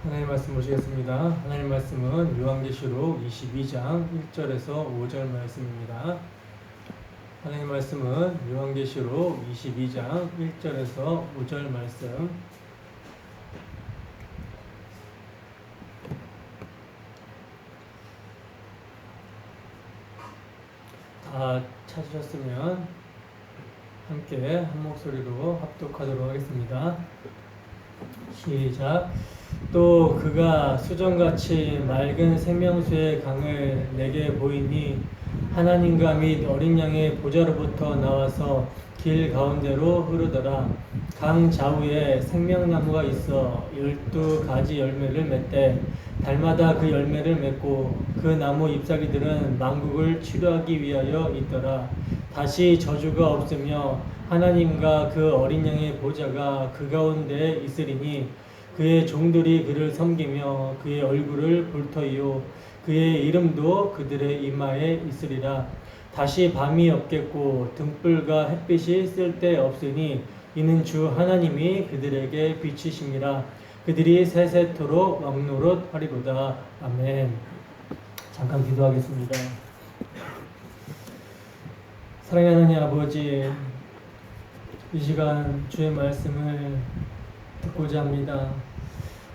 하나님 말씀 보시겠습니다. 하나님 말씀은 요한계시록 22장 1절에서 5절 말씀입니다. 하나님 말씀은 요한계시록 22장 1절에서 5절 말씀. 다 찾으셨으면 함께 한 목소리로 합독하도록 하겠습니다. 시작. 또 그가 수정같이 맑은 생명수의 강을 내게 보이니 하나님과 및 어린 양의 보좌로부터 나와서 길 가운데로 흐르더라. 강 좌우에 생명나무가 있어 12가지 열매를 맺되 달마다 그 열매를 맺고 그 나무 잎사귀들은 만국을 치료하기 위하여 있더라. 다시 저주가 없으며 하나님과 그 어린 양의 보좌가 그 가운데에 있으리니 그의 종들이 그를 섬기며 그의 얼굴을 볼 터이요 그의 이름도 그들의 이마에 있으리라. 다시 밤이 없겠고 등불과 햇빛이 쓸데 없으니 이는 주 하나님이 그들에게 빛이심이라. 그들이 세세토록 왕노릇 하리로다. 아멘. 잠깐 기도하겠습니다. 사랑하는 하나님 아버지, 이 시간 주의 말씀을 듣고자 합니다.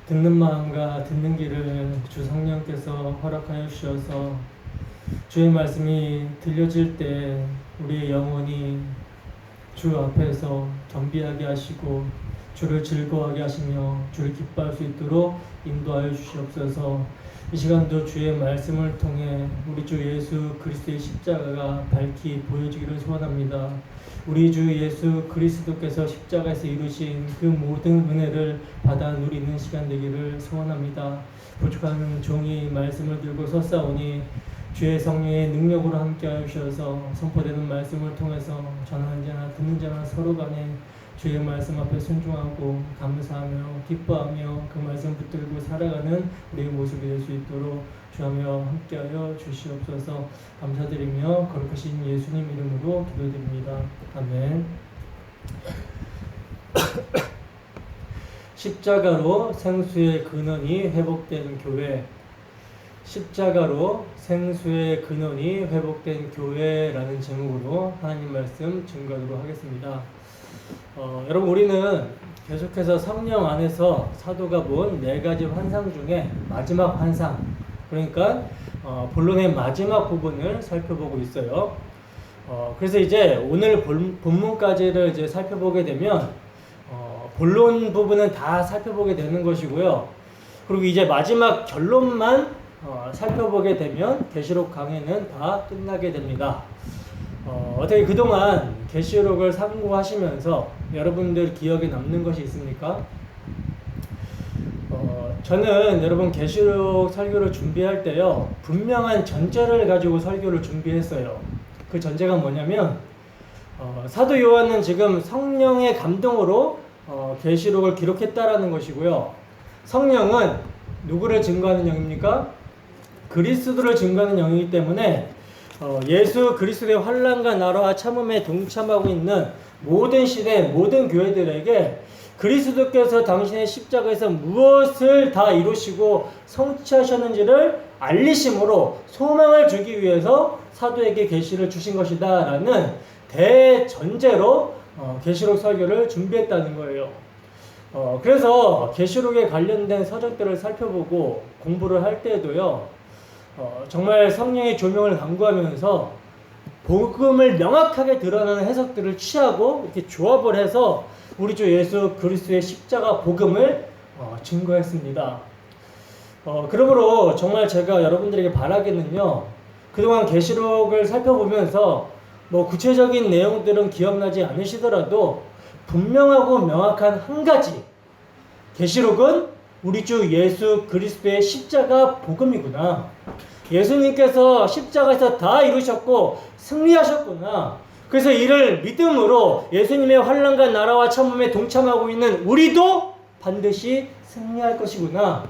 듣는 마음과 듣는 길을 주 성령께서 허락하여 주셔서 주의 말씀이 들려질 때 우리의 영혼이 주 앞에서 겸비하게 하시고 주를 즐거워하게 하시며 주를 기뻐할 수 있도록 인도하여 주시옵소서. 이 시간도 주의 말씀을 통해 우리 주 예수 그리스도의 십자가가 밝히 보여지기를 소원합니다. 우리 주 예수 그리스도께서 십자가에서 이루신 그 모든 은혜를 받아 누리는 시간 되기를 소원합니다. 부족한 종이 말씀을 들고 섰사오니 주의 성령의 능력으로 함께하여 주셔서 선포되는 말씀을 통해서 전하는 자나 듣는 자나 서로 간에 주의 말씀 앞에 순종하고 감사하며 기뻐하며 그 말씀 붙들고 살아가는 우리의 모습이 될 수 있도록 주하며 함께하여 주시옵소서. 감사드리며 거룩하신 예수님 이름으로 기도드립니다. 아멘. 십자가로 생수의 근원이 회복된 교회. 십자가로 생수의 근원이 회복된 교회라는 제목으로 하나님 말씀 증거하도록 하겠습니다. 여러분, 우리는 계속해서 성령 안에서 사도가 본 4가지 환상 중에 마지막 환상, 그러니까 본론의 마지막 부분을 살펴보고 있어요. 그래서 이제 오늘 본문까지를 이제 살펴보게 되면 본론 부분은 다 살펴보게 되는 것이고요. 그리고 이제 마지막 결론만 살펴보게 되면 계시록 강해는 다 끝나게 됩니다. 어떻게 그동안 계시록을 상고하시면서 여러분들 기억에 남는 것이 있습니까? 저는 여러분 계시록 설교를 준비할 때요, 분명한 전제를 가지고 설교를 준비했어요. 그 전제가 뭐냐면 사도 요한은 지금 성령의 감동으로 계시록을 기록했다라는 것이고요. 성령은 누구를 증거하는 영입니까? 그리스도를 증거하는 영이기 때문에 예수 그리스도의 환난과 나라와 참음에 동참하고 있는 모든 시대 모든 교회들에게 그리스도께서 당신의 십자가에서 무엇을 다 이루시고 성취하셨는지를 알리심으로 소망을 주기 위해서 사도에게 계시를 주신 것이다 라는 대전제로 계시록 설교를 준비했다는 거예요. 그래서 계시록에 관련된 서적들을 살펴보고 공부를 할 때에도요, 정말 성령의 조명을 강구하면서 복음을 명확하게 드러나는 해석들을 취하고 이렇게 조합을 해서 우리 주 예수 그리스도의 십자가 복음을 증거했습니다. 그러므로 정말 제가 여러분들에게 바라기는요, 그동안 계시록을 살펴보면서 뭐 구체적인 내용들은 기억나지 않으시더라도 분명하고 명확한 한 가지, 계시록은 우리 주 예수 그리스도의 십자가 복음이구나. 예수님께서 십자가에서 다 이루셨고 승리하셨구나. 그래서 이를 믿음으로 예수님의 환난과 나라와 참음에 동참하고 있는 우리도 반드시 승리할 것이구나.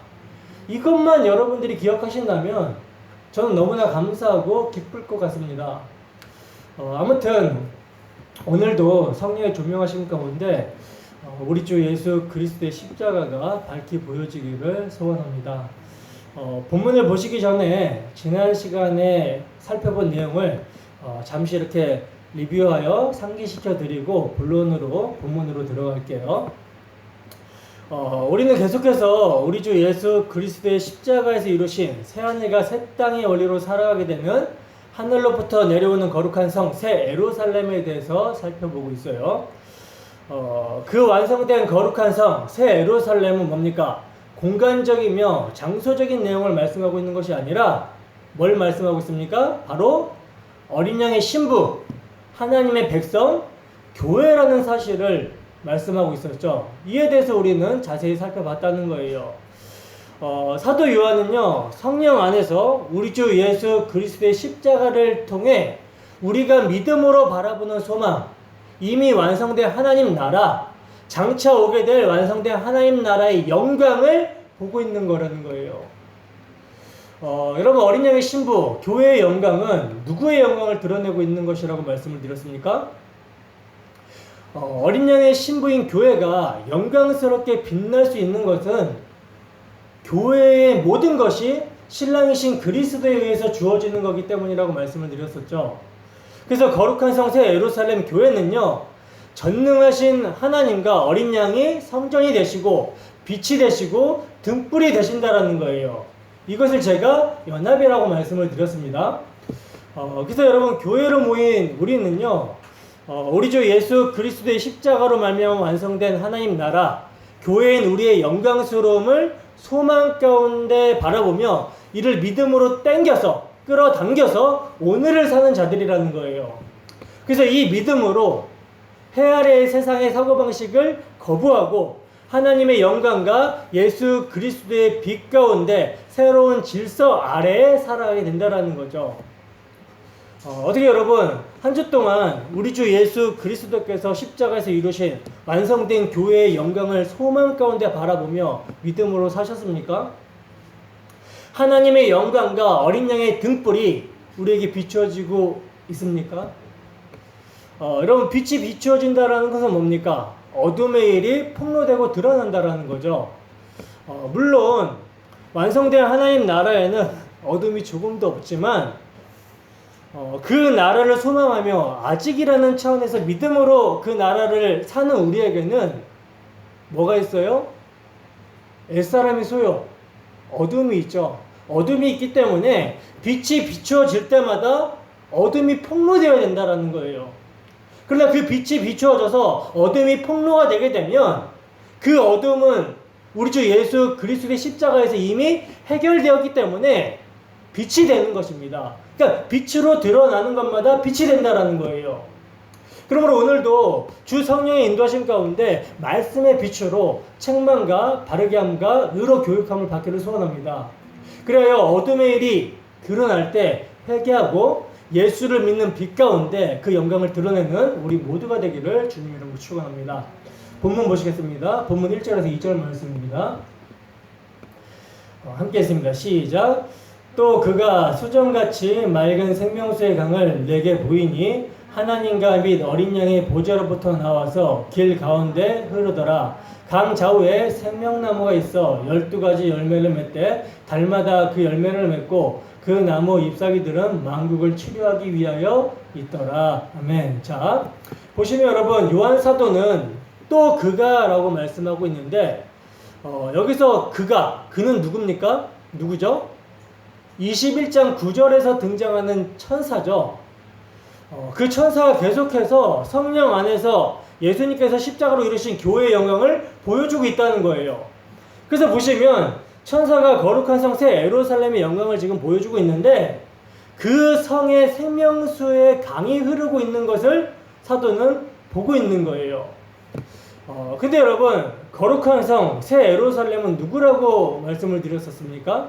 이것만 여러분들이 기억하신다면 저는 너무나 감사하고 기쁠 것 같습니다. 아무튼 오늘도 성령의 조명하심 가운데 우리 주 예수 그리스도의 십자가가 밝히 보여지기를 소원합니다. 본문을 보시기 전에 지난 시간에 살펴본 내용을 잠시 이렇게 리뷰하여 상기시켜 드리고 본문으로 들어갈게요. 우리는 계속해서 우리 주 예수 그리스도의 십자가에서 이루신 새하늘과 새 땅의 원리로 살아가게 되는 하늘로부터 내려오는 거룩한 성 새 예루살렘에 대해서 살펴보고 있어요. 그 완성된 거룩한 성 새 예루살렘은 뭡니까? 공간적이며 장소적인 내용을 말씀하고 있는 것이 아니라 뭘 말씀하고 있습니까? 바로 어린 양의 신부, 하나님의 백성, 교회라는 사실을 말씀하고 있었죠. 이에 대해서 우리는 자세히 살펴봤다는 거예요. 사도 요한은요, 성령 안에서 우리 주 예수 그리스도의 십자가를 통해 우리가 믿음으로 바라보는 소망, 이미 완성된 하나님 나라, 장차 오게 될 완성된 하나님 나라의 영광을 보고 있는 거라는 거예요. 여러분, 어린 양의 신부, 교회의 영광은 누구의 영광을 드러내고 있는 것이라고 말씀을 드렸습니까? 어린 양의 신부인 교회가 영광스럽게 빛날 수 있는 것은 교회의 모든 것이 신랑이신 그리스도에 의해서 주어지는 거기 때문이라고 말씀을 드렸었죠. 그래서 거룩한 성 새 예루살렘 교회는요, 전능하신 하나님과 어린 양이 성전이 되시고 빛이 되시고 등불이 되신다라는 거예요. 이것을 제가 연합이라고 말씀을 드렸습니다. 그래서 여러분, 교회로 모인 우리는요, 우리 주 예수 그리스도의 십자가로 말미암아 완성된 하나님 나라, 교회인 우리의 영광스러움을 소망 가운데 바라보며 이를 믿음으로 끌어당겨서 오늘을 사는 자들이라는 거예요. 그래서 이 믿음으로 해 아래의 세상의 사고방식을 거부하고 하나님의 영광과 예수 그리스도의 빛 가운데 새로운 질서 아래에 살아가게 된다는 거죠. 어떻게 여러분, 한 주 동안 우리 주 예수 그리스도께서 십자가에서 이루신 완성된 교회의 영광을 소망 가운데 바라보며 믿음으로 사셨습니까? 하나님의 영광과 어린 양의 등불이 우리에게 비추어지고 있습니까? 여러분, 빛이 비추어진다는 것은 뭡니까? 어둠의 일이 폭로되고 드러난다는 거죠. 물론 완성된 하나님 나라에는 어둠이 조금도 없지만 그 나라를 소망하며 아직이라는 차원에서 믿음으로 그 나라를 사는 우리에게는 뭐가 있어요? 옛사람이 소요. 어둠이 있죠. 어둠이 있기 때문에 빛이 비추어질 때마다 어둠이 폭로되어야 된다는 거예요. 그러나 그 빛이 비추어져서 어둠이 폭로가 되게 되면 그 어둠은 우리 주 예수 그리스도의 십자가에서 이미 해결되었기 때문에 빛이 되는 것입니다. 그러니까 빛으로 드러나는 것마다 빛이 된다는 거예요. 그러므로 오늘도 주 성령의 인도하심 가운데 말씀의 빛으로 책망과 바르게 함과 의로 교육함을 받기를 소원합니다. 그래야 어둠의 일이 드러날 때 회개하고 예수를 믿는 빛 가운데 그 영광을 드러내는 우리 모두가 되기를 주님 이름으로 축원합니다. 본문 보시겠습니다. 본문 1절에서 2절 말씀입니다. 함께 했습니다. 시작. 또 그가 수정같이 맑은 생명수의 강을 내게 보이니 하나님과 및 어린 양의 보좌로부터 나와서 길 가운데 흐르더라. 강 좌우에 생명나무가 있어 12가지 열매를 맺되 달마다 그 열매를 맺고 그 나무 잎사귀들은 만국을 치료하기 위하여 있더라. 아멘. 자, 보시면 여러분, 요한 사도는 또 그가 라고 말씀하고 있는데 여기서 그는 누굽니까? 누구죠? 21장 9절에서 등장하는 천사죠. 그 천사가 계속해서 성령 안에서 예수님께서 십자가로 이루신 교회의 영광을 보여주고 있다는 거예요. 그래서 보시면 천사가 거룩한 성 새 예루살렘의 영광을 지금 보여주고 있는데 그 성의 생명수의 강이 흐르고 있는 것을 사도는 보고 있는 거예요. 근데 여러분, 거룩한 성 새 예루살렘은 누구라고 말씀을 드렸었습니까?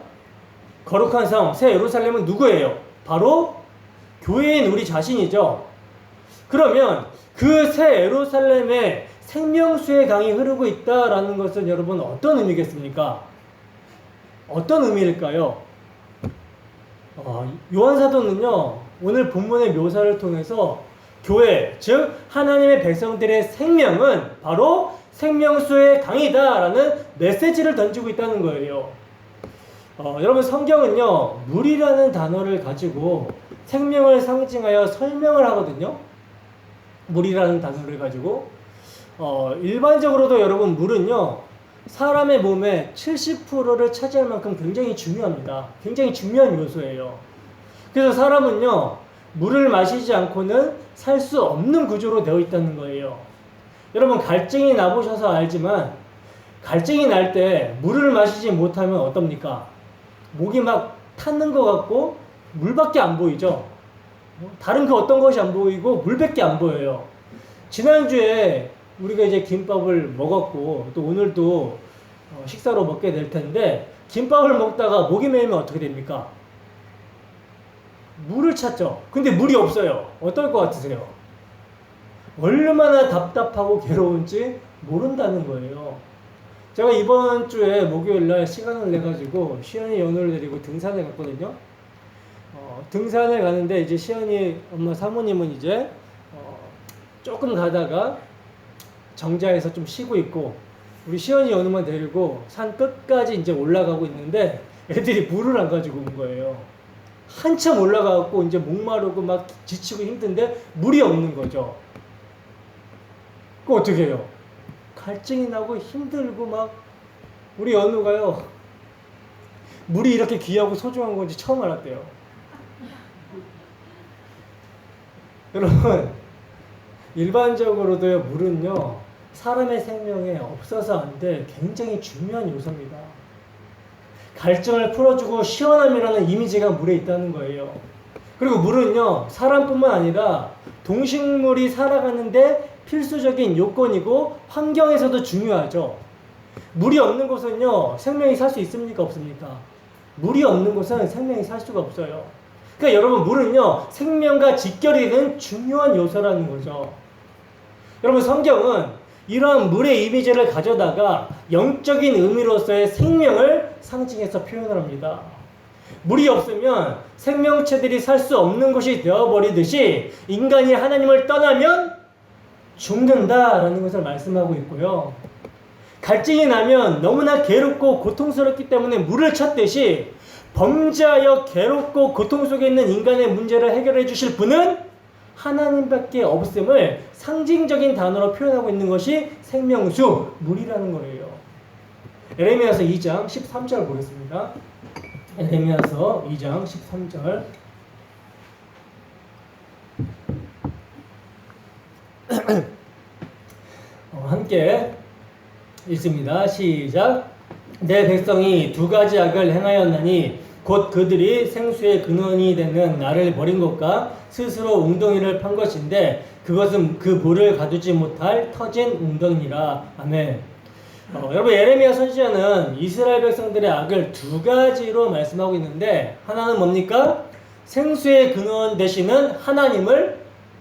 거룩한 성 새 예루살렘은 누구예요? 바로 교회인 우리 자신이죠. 그러면 그 새 예루살렘에 생명수의 강이 흐르고 있다라는 것은 여러분 어떤 의미겠습니까? 어떤 의미일까요? 요한 사도는요, 오늘 본문의 묘사를 통해서 교회, 즉 하나님의 백성들의 생명은 바로 생명수의 강이다라는 메시지를 던지고 있다는 거예요. 여러분 성경은요 물이라는 단어를 가지고 생명을 상징하여 설명을 하거든요. 물이라는 단어를 가지고 일반적으로도 여러분 물은요 사람의 몸의 70%를 차지할 만큼 굉장히 중요합니다. 굉장히 중요한 요소예요. 그래서 사람은요 물을 마시지 않고는 살 수 없는 구조로 되어 있다는 거예요. 여러분 갈증이 나보셔서 알지만 갈증이 날 때 물을 마시지 못하면 어떻습니까? 목이 막 타는 것 같고 물밖에 안 보이죠. 다른 그 어떤 것이 안 보이고 물밖에 안 보여요. 지난주에 우리가 이제 김밥을 먹었고 또 오늘도 식사로 먹게 될 텐데 김밥을 먹다가 목이 메이면 어떻게 됩니까? 물을 찾죠. 근데 물이 없어요. 어떨 것 같으세요? 얼마나 답답하고 괴로운지 모른다는 거예요. 제가 이번 주에 목요일날 시간을 내가지고 시연이 연우를 데리고 등산에 갔거든요. 등산에 가는데 이제 시연이 엄마 사모님은 이제 조금 가다가 정자에서 좀 쉬고 있고 우리 시연이 연우만 데리고 산 끝까지 이제 올라가고 있는데 애들이 물을 안 가지고 온 거예요. 한참 올라가고 이제 목마르고 막 지치고 힘든데 물이 없는 거죠. 그거 어떻게 해요? 갈증이 나고 힘들고 막 우리 연우가요 물이 이렇게 귀하고 소중한 건지 처음 알았대요. 여러분 일반적으로도요 물은요 사람의 생명에 없어서 안 돼 굉장히 중요한 요소입니다. 갈증을 풀어주고 시원함이라는 이미지가 물에 있다는 거예요. 그리고 물은요 사람뿐만 아니라 동식물이 살아가는데 필수적인 요건이고 환경에서도 중요하죠. 물이 없는 곳은요 생명이 살 수 있습니까 없습니까? 물이 없는 곳은 생명이 살 수가 없어요. 그러니까 여러분 물은요 생명과 직결이 되는 중요한 요소라는 거죠. 여러분 성경은 이러한 물의 이미지를 가져다가 영적인 의미로서의 생명을 상징해서 표현을 합니다. 물이 없으면 생명체들이 살 수 없는 것이 되어버리듯이 인간이 하나님을 떠나면 죽는다라는 것을 말씀하고 있고요. 갈증이 나면 너무나 괴롭고 고통스럽기 때문에 물을 찾듯이 범죄하여 괴롭고 고통 속에 있는 인간의 문제를 해결해 주실 분은 하나님밖에 없음을 상징적인 단어로 표현하고 있는 것이 생명수, 물이라는 거예요. 에레미야서 2장 13절 보겠습니다. 에레미야서 2장 13절 함께 읽습니다. 시작. 내 백성이 두 가지 악을 행하였나니 곧 그들이 생수의 근원이 되는 나를 버린 것과 스스로 웅덩이를 판 것인데 그것은 그 물을 가두지 못할 터진 웅덩이니라. 아멘. 여러분 에레미야 선지자는 이스라엘 백성들의 악을 두 가지로 말씀하고 있는데 하나는 뭡니까? 생수의 근원 되시는 하나님을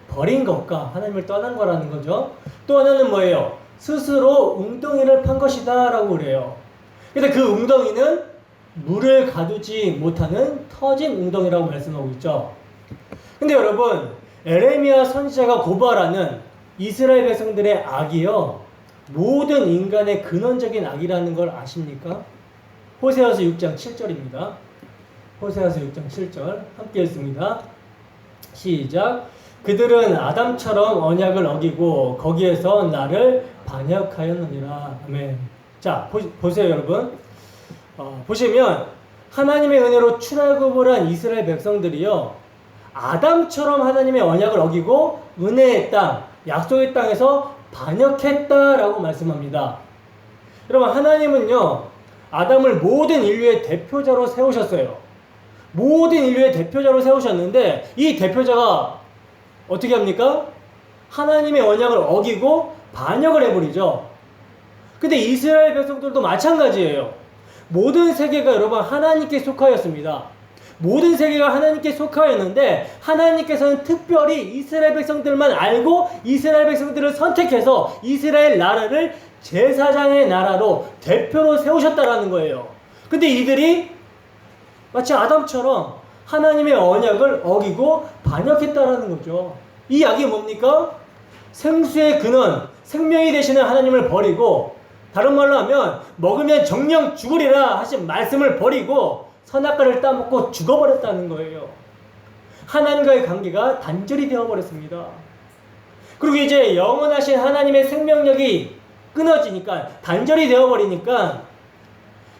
버린 것과 하나님을 떠난 거라는 거죠. 또 하나는 뭐예요? 스스로 웅덩이를 판 것이다 라고 그래요. 근데 그 웅덩이는 물을 가두지 못하는 터진 웅덩이라고 말씀하고 있죠. 근데 여러분 에레미야 선지자가 고발하는 이스라엘 백성들의 악이요 모든 인간의 근원적인 악이라는 걸 아십니까? 호세아서 6장 7절입니다. 호세아서 6장 7절 함께 읽습니다. 시작. 그들은 아담처럼 언약을 어기고 거기에서 나를 반역하였느니라. 아멘. 자 보세요 여러분. 보시면 하나님의 은혜로 출애굽을 한 이스라엘 백성들이요 아담처럼 하나님의 언약을 어기고 은혜의 땅, 약속의 땅에서 반역했다라고 말씀합니다. 여러분 하나님은요 아담을 모든 인류의 대표자로 세우셨어요. 모든 인류의 대표자로 세우셨는데 이 대표자가 어떻게 합니까? 하나님의 언약을 어기고 반역을 해버리죠. 근데 이스라엘 백성들도 마찬가지예요. 모든 세계가 여러분 하나님께 속하였습니다. 모든 세계가 하나님께 속하였는데 하나님께서는 특별히 이스라엘 백성들만 알고 이스라엘 백성들을 선택해서 이스라엘 나라를 제사장의 나라로 대표로 세우셨다라는 거예요. 근데 이들이 마치 아담처럼 하나님의 언약을 어기고 반역했다라는 거죠. 이 악이 뭡니까? 생수의 근원, 생명이 되시는 하나님을 버리고, 다른 말로 하면 먹으면 정령 죽으리라 하신 말씀을 버리고 선악과를 따먹고 죽어버렸다는 거예요. 하나님과의 관계가 단절이 되어버렸습니다. 그리고 이제 영원하신 하나님의 생명력이 끊어지니까, 단절이 되어버리니까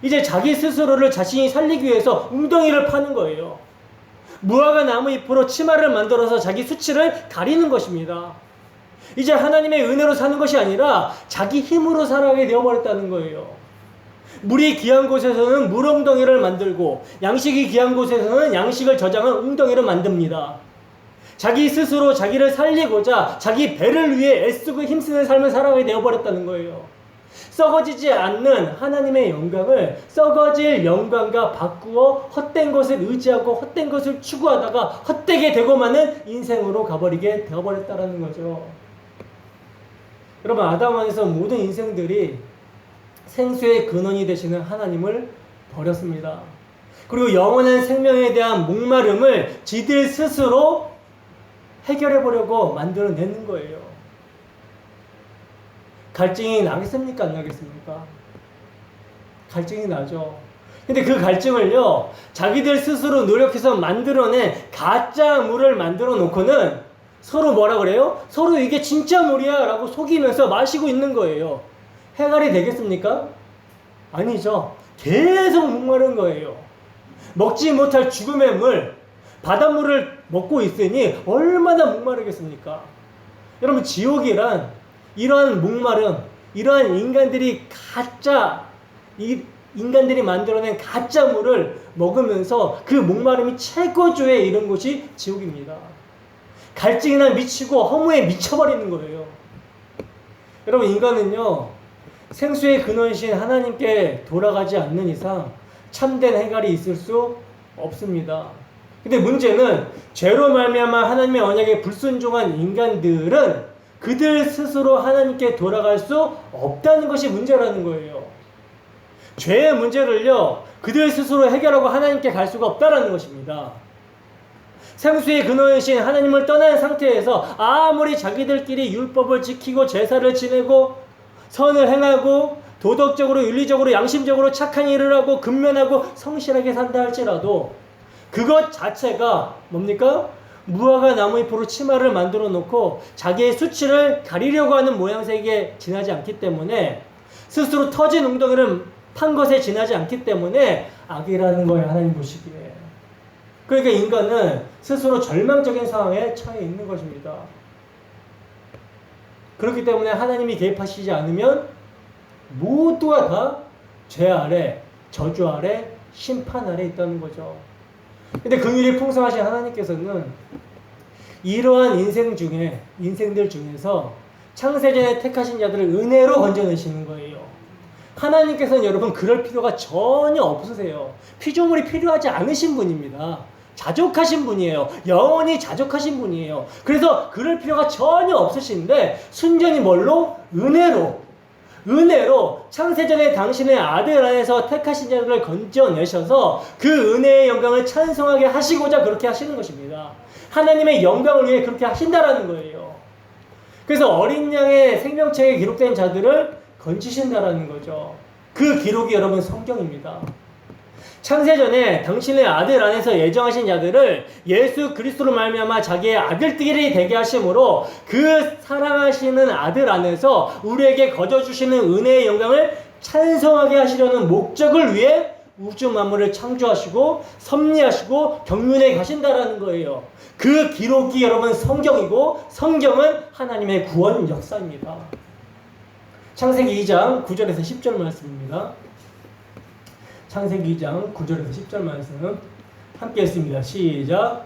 이제 자기 스스로를 자신이 살리기 위해서 웅덩이를 파는 거예요. 무화과 나무 잎으로 치마를 만들어서 자기 수치를 가리는 것입니다. 이제 하나님의 은혜로 사는 것이 아니라 자기 힘으로 살아가게 되어버렸다는 거예요. 물이 귀한 곳에서는 물웅덩이를 만들고, 양식이 귀한 곳에서는 양식을 저장한 웅덩이를 만듭니다. 자기 스스로 자기를 살리고자 자기 배를 위해 애쓰고 힘쓰는 삶을 살아가게 되어버렸다는 거예요. 썩어지지 않는 하나님의 영광을 썩어질 영광과 바꾸어 헛된 것을 의지하고 헛된 것을 추구하다가 헛되게 되고 마는 인생으로 가버리게 되어버렸다는 거죠. 여러분, 아담 안에서 모든 인생들이 생수의 근원이 되시는 하나님을 버렸습니다. 그리고 영원한 생명에 대한 목마름을 지들 스스로 해결해 보려고 만들어내는 거예요. 갈증이 나겠습니까? 안 나겠습니까? 갈증이 나죠. 근데 그 갈증을요, 자기들 스스로 노력해서 만들어낸 가짜 물을 만들어 놓고는 서로 뭐라 그래요? 서로 이게 진짜 물이야 라고 속이면서 마시고 있는 거예요. 해결이 되겠습니까? 아니죠. 계속 목마른 거예요. 먹지 못할 죽음의 물, 바닷물을 먹고 있으니 얼마나 목마르겠습니까? 여러분, 지옥이란 이러한 목마름, 이러한 인간들이 인간들이 만들어낸 가짜 물을 먹으면서 그 목마름이 최고조에 이른 곳이 지옥입니다. 갈증이나 미치고 허무에 미쳐버리는 거예요. 여러분, 인간은요, 생수의 근원이신 하나님께 돌아가지 않는 이상 참된 해결이 있을 수 없습니다. 근데 문제는 죄로 말미암아 하나님의 언약에 불순종한 인간들은 그들 스스로 하나님께 돌아갈 수 없다는 것이 문제라는 거예요. 죄의 문제를요, 그들 스스로 해결하고 하나님께 갈 수가 없다는 것입니다. 생수의 근원이신 하나님을 떠난 상태에서 아무리 자기들끼리 율법을 지키고 제사를 지내고 선을 행하고 도덕적으로 윤리적으로 양심적으로 착한 일을 하고 근면하고 성실하게 산다 할지라도 그것 자체가 뭡니까? 무화과 나무 잎으로 치마를 만들어 놓고 자기의 수치를 가리려고 하는 모양새에 지나지 않기 때문에, 스스로 터진 웅덩이를 판 것에 지나지 않기 때문에 악이라는 거예요, 하나님 보시기에. 그러니까 인간은 스스로 절망적인 상황에 처해 있는 것입니다. 그렇기 때문에 하나님이 개입하시지 않으면 모두가 다 죄 아래, 저주 아래, 심판 아래 있다는 거죠. 근데 긍휼이 풍성하신 하나님께서는 이러한 인생들 중에서 창세전에 택하신 자들을 은혜로 건져내시는 거예요. 하나님께서는 여러분 그럴 필요가 전혀 없으세요. 피조물이 필요하지 않으신 분입니다. 자족하신 분이에요. 영원히 자족하신 분이에요. 그래서 그럴 필요가 전혀 없으신데 순전히 뭘로? 은혜로 창세전에 당신의 아들 안에서 택하신 자들을 건져내셔서 그 은혜의 영광을 찬송하게 하시고자 그렇게 하시는 것입니다. 하나님의 영광을 위해 그렇게 하신다라는 거예요. 그래서 어린 양의 생명책에 기록된 자들을 건지신다라는 거죠. 그 기록이 여러분 성경입니다. 창세전에 당신의 아들 안에서 예정하신 자들을 예수 그리스도로 말미암아 자기의 아들들이 되게 하심으로 그 사랑하시는 아들 안에서 우리에게 거저주시는 은혜의 영광을 찬송하게 하시려는 목적을 위해 우주 만물을 창조하시고 섭리하시고 경륜해 가신다라는 거예요. 그 기록이 여러분 성경이고 성경은 하나님의 구원 역사입니다. 창세기 2장 9절에서 10절 말씀입니다. 창세기 2장 9절에서 10절 말씀 함께 했습니다. 시작.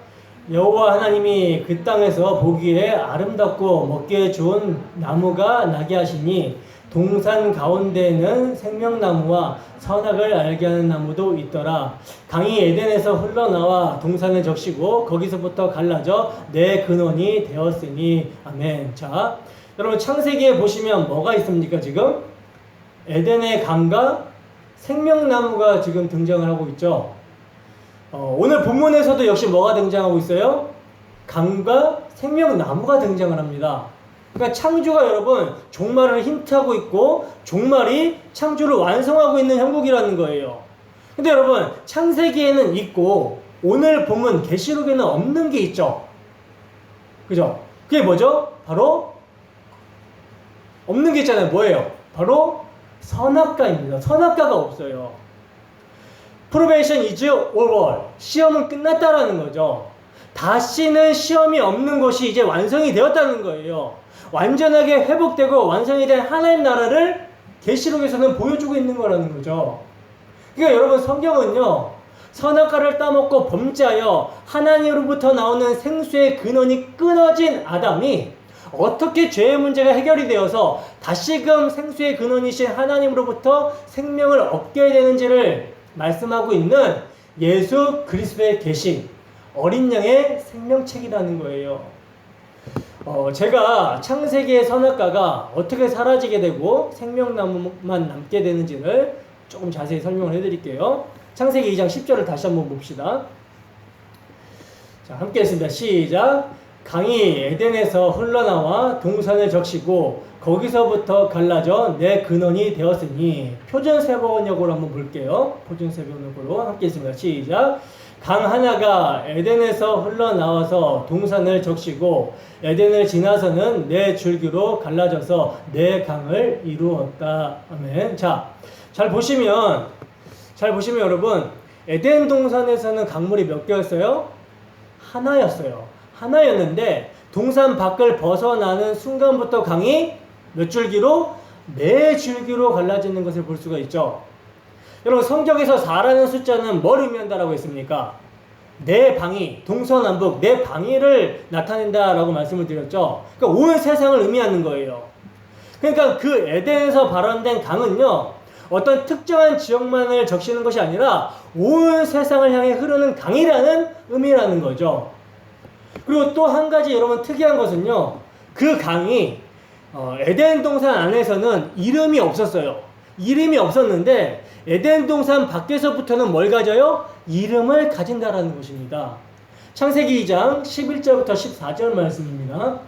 여호와 하나님이 그 땅에서 보기에 아름답고 먹기에 좋은 나무가 나게 하시니 동산 가운데에는 생명나무와 선악을 알게 하는 나무도 있더라. 강이 에덴에서 흘러나와 동산을 적시고 거기서부터 갈라져 내 근원이 되었으니. 아멘. 자, 여러분 창세기에 보시면 뭐가 있습니까? 지금 에덴의 강과 생명나무가 지금 등장을 하고 있죠. 오늘 본문에서도 역시 뭐가 등장하고 있어요? 강과 생명나무가 등장을 합니다. 그러니까 창조가 여러분 종말을 힌트하고 있고 종말이 창조를 완성하고 있는 형국이라는 거예요. 근데 여러분 창세기에는 있고 오늘 본문 계시록에는 없는 게 있죠. 그죠? 그게 뭐죠? 바로 없는 게 있잖아요. 뭐예요? 바로 선악과입니다. 선악과가 없어요. Probation is over. 시험은 끝났다라는 거죠. 다시는 시험이 없는 것이 이제 완성이 되었다는 거예요. 완전하게 회복되고 완성이 된 하나님 나라를 계시록에서는 보여주고 있는 거라는 거죠. 그러니까 여러분 성경은요, 선악과를 따먹고 범죄하여 하나님으로부터 나오는 생수의 근원이 끊어진 아담이 어떻게 죄의 문제가 해결이 되어서 다시금 생수의 근원이신 하나님으로부터 생명을 얻게 되는지를 말씀하고 있는 예수 그리스도의 계신 어린 양의 생명책이라는 거예요. 제가 창세기의 선악과가 어떻게 사라지게 되고 생명나무만 남게 되는지를 조금 자세히 설명을 해드릴게요. 창세기 2장 10절을 다시 한번 봅시다. 자, 함께 했습니다. 시작. 강이 에덴에서 흘러나와 동산을 적시고 거기서부터 갈라져 내 근원이 되었으니. 표준세번역으로 한번 볼게요. 표준세번역으로 함께 했습니다. 시작. 강 하나가 에덴에서 흘러나와서 동산을 적시고 에덴을 지나서는 네 줄기로 갈라져서 네 강을 이루었다. 아멘. 자, 잘 보시면 여러분 에덴 동산에서는 강물이 몇 개였어요? 하나였어요. 하나였는데 동산 밖을 벗어나는 순간부터 강이 몇 줄기로? 네 줄기로 갈라지는 것을 볼 수가 있죠. 여러분 성경에서 4라는 숫자는 뭘 의미한다라고 했습니까? 네 방위, 동서남북 네 방위를 나타낸다라고 말씀을 드렸죠. 그러니까 온 세상을 의미하는 거예요. 그러니까 그 에덴에서 발원된 강은요, 어떤 특정한 지역만을 적시는 것이 아니라 온 세상을 향해 흐르는 강이라는 의미라는 거죠. 그리고 또 한 가지 여러분 특이한 것은요, 그 강이 에덴 동산 안에서는 이름이 없었어요. 이름이 없었는데 에덴 동산 밖에서부터는 뭘 가져요? 이름을 가진다라는 것입니다. 창세기 2장 11절부터 14절 말씀입니다.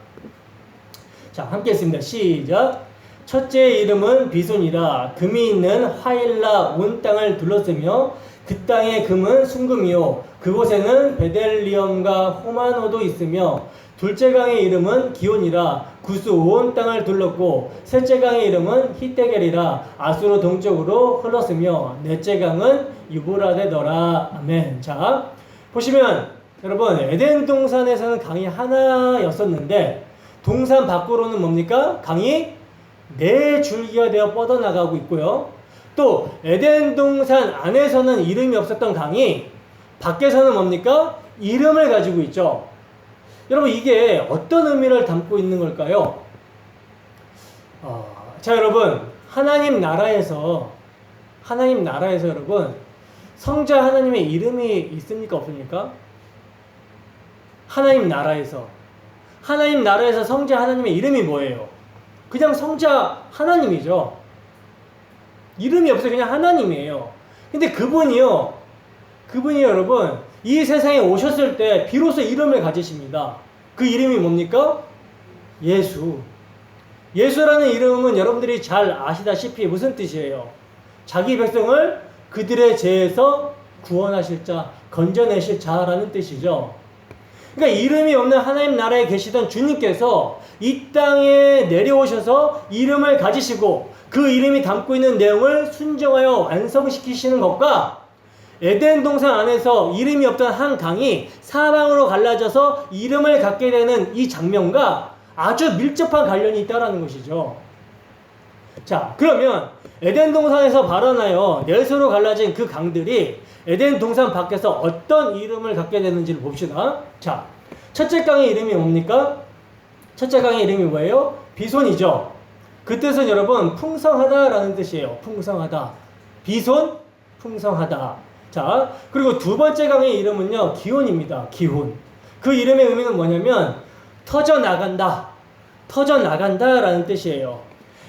자, 함께 했습니다. 시작. 첫째의 이름은 비손이라. 금이 있는 화일라 온 땅을 둘렀으며 그 땅의 금은 순금이요 그곳에는 베델리엄과 호마노도 있으며, 둘째 강의 이름은 기온이라. 구스 온 땅을 둘렀고 셋째 강의 이름은 히데겔이라. 아수르 동쪽으로 흘렀으며 넷째 강은 유브라데더라. 아멘. 자, 보시면 여러분 에덴 동산에서는 강이 하나였었는데 동산 밖으로는 뭡니까? 강이 네 줄기가 되어 뻗어나가고 있고요. 또 에덴 동산 안에서는 이름이 없었던 강이 밖에서는 뭡니까? 이름을 가지고 있죠. 여러분 이게 어떤 의미를 담고 있는 걸까요? 자, 여러분 하나님 나라에서 여러분 성자 하나님의 이름이 있습니까? 없습니까? 하나님 나라에서 성자 하나님의 이름이 뭐예요? 그냥 성자 하나님이죠. 이름이 없어요. 그냥 하나님이에요. 근데 그분이요 여러분 이 세상에 오셨을 때 비로소 이름을 가지십니다. 그 이름이 뭡니까? 예수. 예수라는 이름은 여러분들이 잘 아시다시피 무슨 뜻이에요? 자기 백성을 그들의 죄에서 구원하실 자, 건져내실 자라는 뜻이죠. 그러니까 이름이 없는 하나님 나라에 계시던 주님께서 이 땅에 내려오셔서 이름을 가지시고 그 이름이 담고 있는 내용을 순종하여 완성시키시는 것과 에덴 동산 안에서 이름이 없던 한 강이 사방으로 갈라져서 이름을 갖게 되는 이 장면과 아주 밀접한 관련이 있다는 것이죠. 자, 그러면 에덴 동산에서 발원하여 넷으로 갈라진 그 강들이 에덴 동산 밖에서 어떤 이름을 갖게 되는지를 봅시다. 자, 첫째 강의 이름이 뭡니까? 첫째 강의 이름이 뭐예요? 비손이죠. 그 뜻은 여러분 풍성하다라는 뜻이에요. 풍성하다. 비손, 풍성하다. 자, 그리고 두 번째 강의 이름은요, 기혼입니다. 기혼. 그 이름의 의미는 뭐냐면 터져나간다라는 뜻이에요.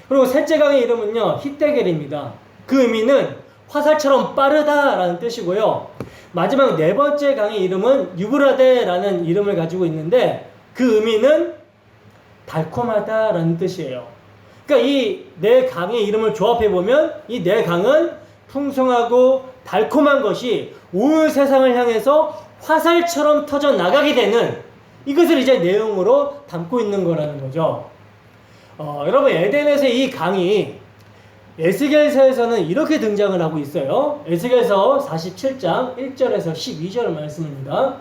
그리고 셋째 강의 이름은요, 히데겔입니다. 그 의미는 화살처럼 빠르다라는 뜻이고요. 마지막 네 번째 강의 이름은 유브라데라는 이름을 가지고 있는데 그 의미는 달콤하다라는 뜻이에요. 그러니까 이 내 강의 이름을 조합해 보면 이 내 강은 풍성하고 달콤한 것이 온 세상을 향해서 화살처럼 터져 나가게 되는 이것을 이제 내용으로 담고 있는 거라는 거죠. 여러분 에덴에서 이 강이 에스겔서에서는 이렇게 등장을 하고 있어요. 에스겔서 47장 1절에서 12절 말씀입니다.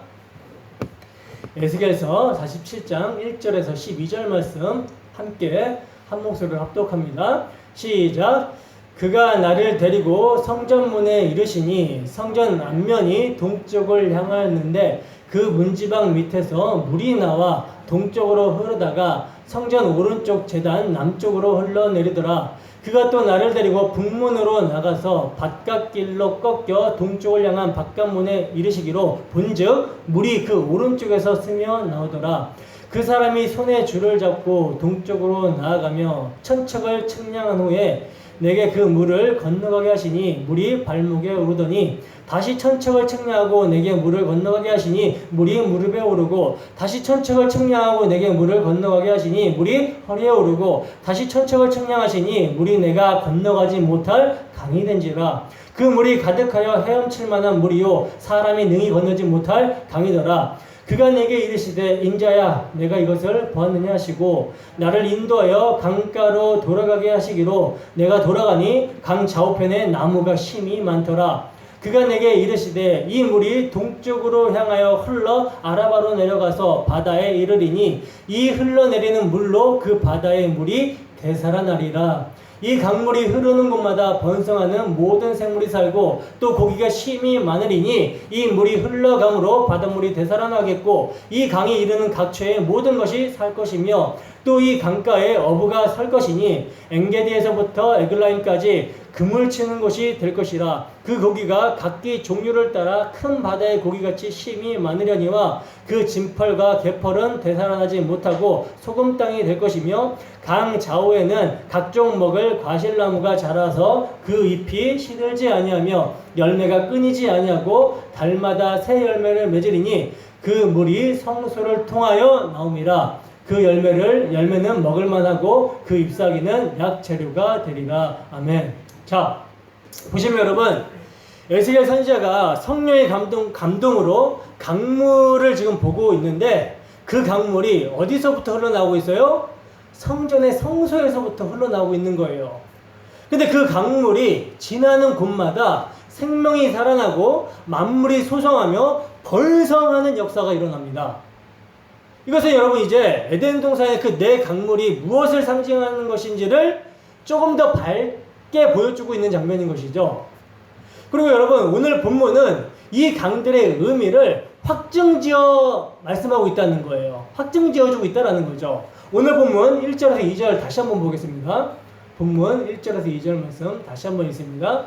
에스겔서 47장 1절에서 12절 말씀 함께 한 목소리로 합독합니다. 시작. 그가 나를 데리고 성전문에 이르시니 성전 앞면이 동쪽을 향하였는데 그 문지방 밑에서 물이 나와 동쪽으로 흐르다가 성전 오른쪽 제단 남쪽으로 흘러내리더라. 그가 또 나를 데리고 북문으로 나가서 바깥길로 꺾여 동쪽을 향한 바깥문에 이르시기로 본즉 물이 그 오른쪽에서 스며 나오더라. 그 사람이 손에 줄을 잡고 동쪽으로 나아가며 천척을 측량한 후에 내게 그 물을 건너가게 하시니 물이 발목에 오르더니 다시 천척을 측량하고 내게 물을 건너가게 하시니 물이 무릎에 오르고 다시 천척을 측량하고 내게 물을 건너가게 하시니 물이 허리에 오르고 다시 천척을 측량하시니 물이 내가 건너가지 못할 강이 된지라. 그 물이 가득하여 헤엄칠 만한 물이요 사람이 능히 건너지 못할 강이더라. 그가 내게 이르시되 인자야 내가 이것을 보았느냐 하시고 나를 인도하여 강가로 돌아가게 하시기로 내가 돌아가니 강 좌우편에 나무가 심이 많더라. 그가 내게 이르시되 이 물이 동쪽으로 향하여 흘러 아라바로 내려가서 바다에 이르리니 이 흘러내리는 물로 그 바다의 물이 되살아나리라. 이 강물이 흐르는 곳마다 번성하는 모든 생물이 살고 또 고기가 심히 많으리니 이 물이 흘러감으로 바닷물이 되살아나겠고 이 강이 이르는 각처의 모든 것이 살 것이며 또 이 강가에 어부가 설 것이니 엔게디에서부터 에글라임까지 그물 치는 곳이 될 것이라. 그 고기가 각기 종류를 따라 큰 바다의 고기같이 심히 많으려니와 그 진펄과 개펄은 되살아나지 못하고 소금 땅이 될 것이며 강 좌우에는 각종 먹을 과실나무가 자라서 그 잎이 시들지 아니하며 열매가 끊이지 아니하고 달마다 새 열매를 맺으리니 그 물이 성소를 통하여 나옵니다. 그 열매는 먹을 만하고 그 잎사귀는 약재료가 되리라. 아멘. 자, 보시면 여러분 에스겔 선지자가 성령의 감동으로 강물을 지금 보고 있는데 그 강물이 어디서부터 흘러나오고 있어요? 성전의 성소에서부터 흘러나오고 있는 거예요. 근데 그 강물이 지나는 곳마다 생명이 살아나고 만물이 소성하며 번성하는 역사가 일어납니다. 이것은 여러분 이제 에덴 동산의 그 네 강물이 무엇을 상징하는 것인지를 조금 더 밝게 보여주고 있는 장면인 것이죠. 그리고 여러분 오늘 본문은 이 강들의 의미를 확증지어 말씀하고 있다는 거예요. 확증지어주고 있다는 거죠. 오늘 본문 1절에서 2절 다시 한번 보겠습니다. 본문 1절에서 2절 말씀 다시 한번 읽습니다.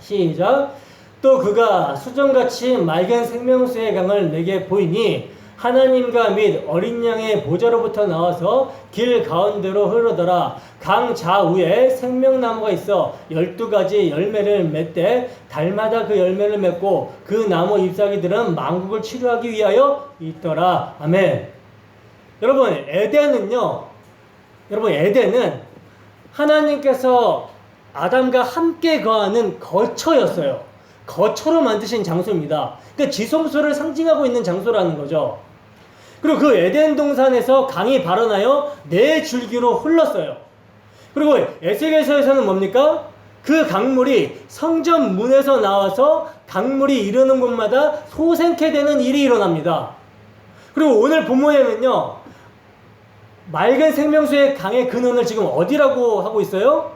시작. 또 그가 수정같이 맑은 생명수의 강을 내게 보이니 하나님과 및 어린 양의 보좌로부터 나와서 길 가운데로 흐르더라. 강 좌우에 생명나무가 있어 12가지 열매를 맺되 달마다 그 열매를 맺고 그 나무 잎사귀들은 만국을 치료하기 위하여 있더라. 아멘. 여러분 에덴은 하나님께서 아담과 함께 거하는 거처였어요. 거처로 만드신 장소입니다. 그러니까 지성소를 상징하고 있는 장소라는 거죠. 그리고 그 에덴 동산에서 강이 발원하여 네 줄기로 흘렀어요. 그리고 에스겔서에서는 뭡니까? 그 강물이 성전 문에서 나와서 강물이 이르는 곳마다 소생케 되는 일이 일어납니다. 그리고 오늘 본문에는요, 맑은 생명수의 강의 근원을 지금 어디라고 하고 있어요?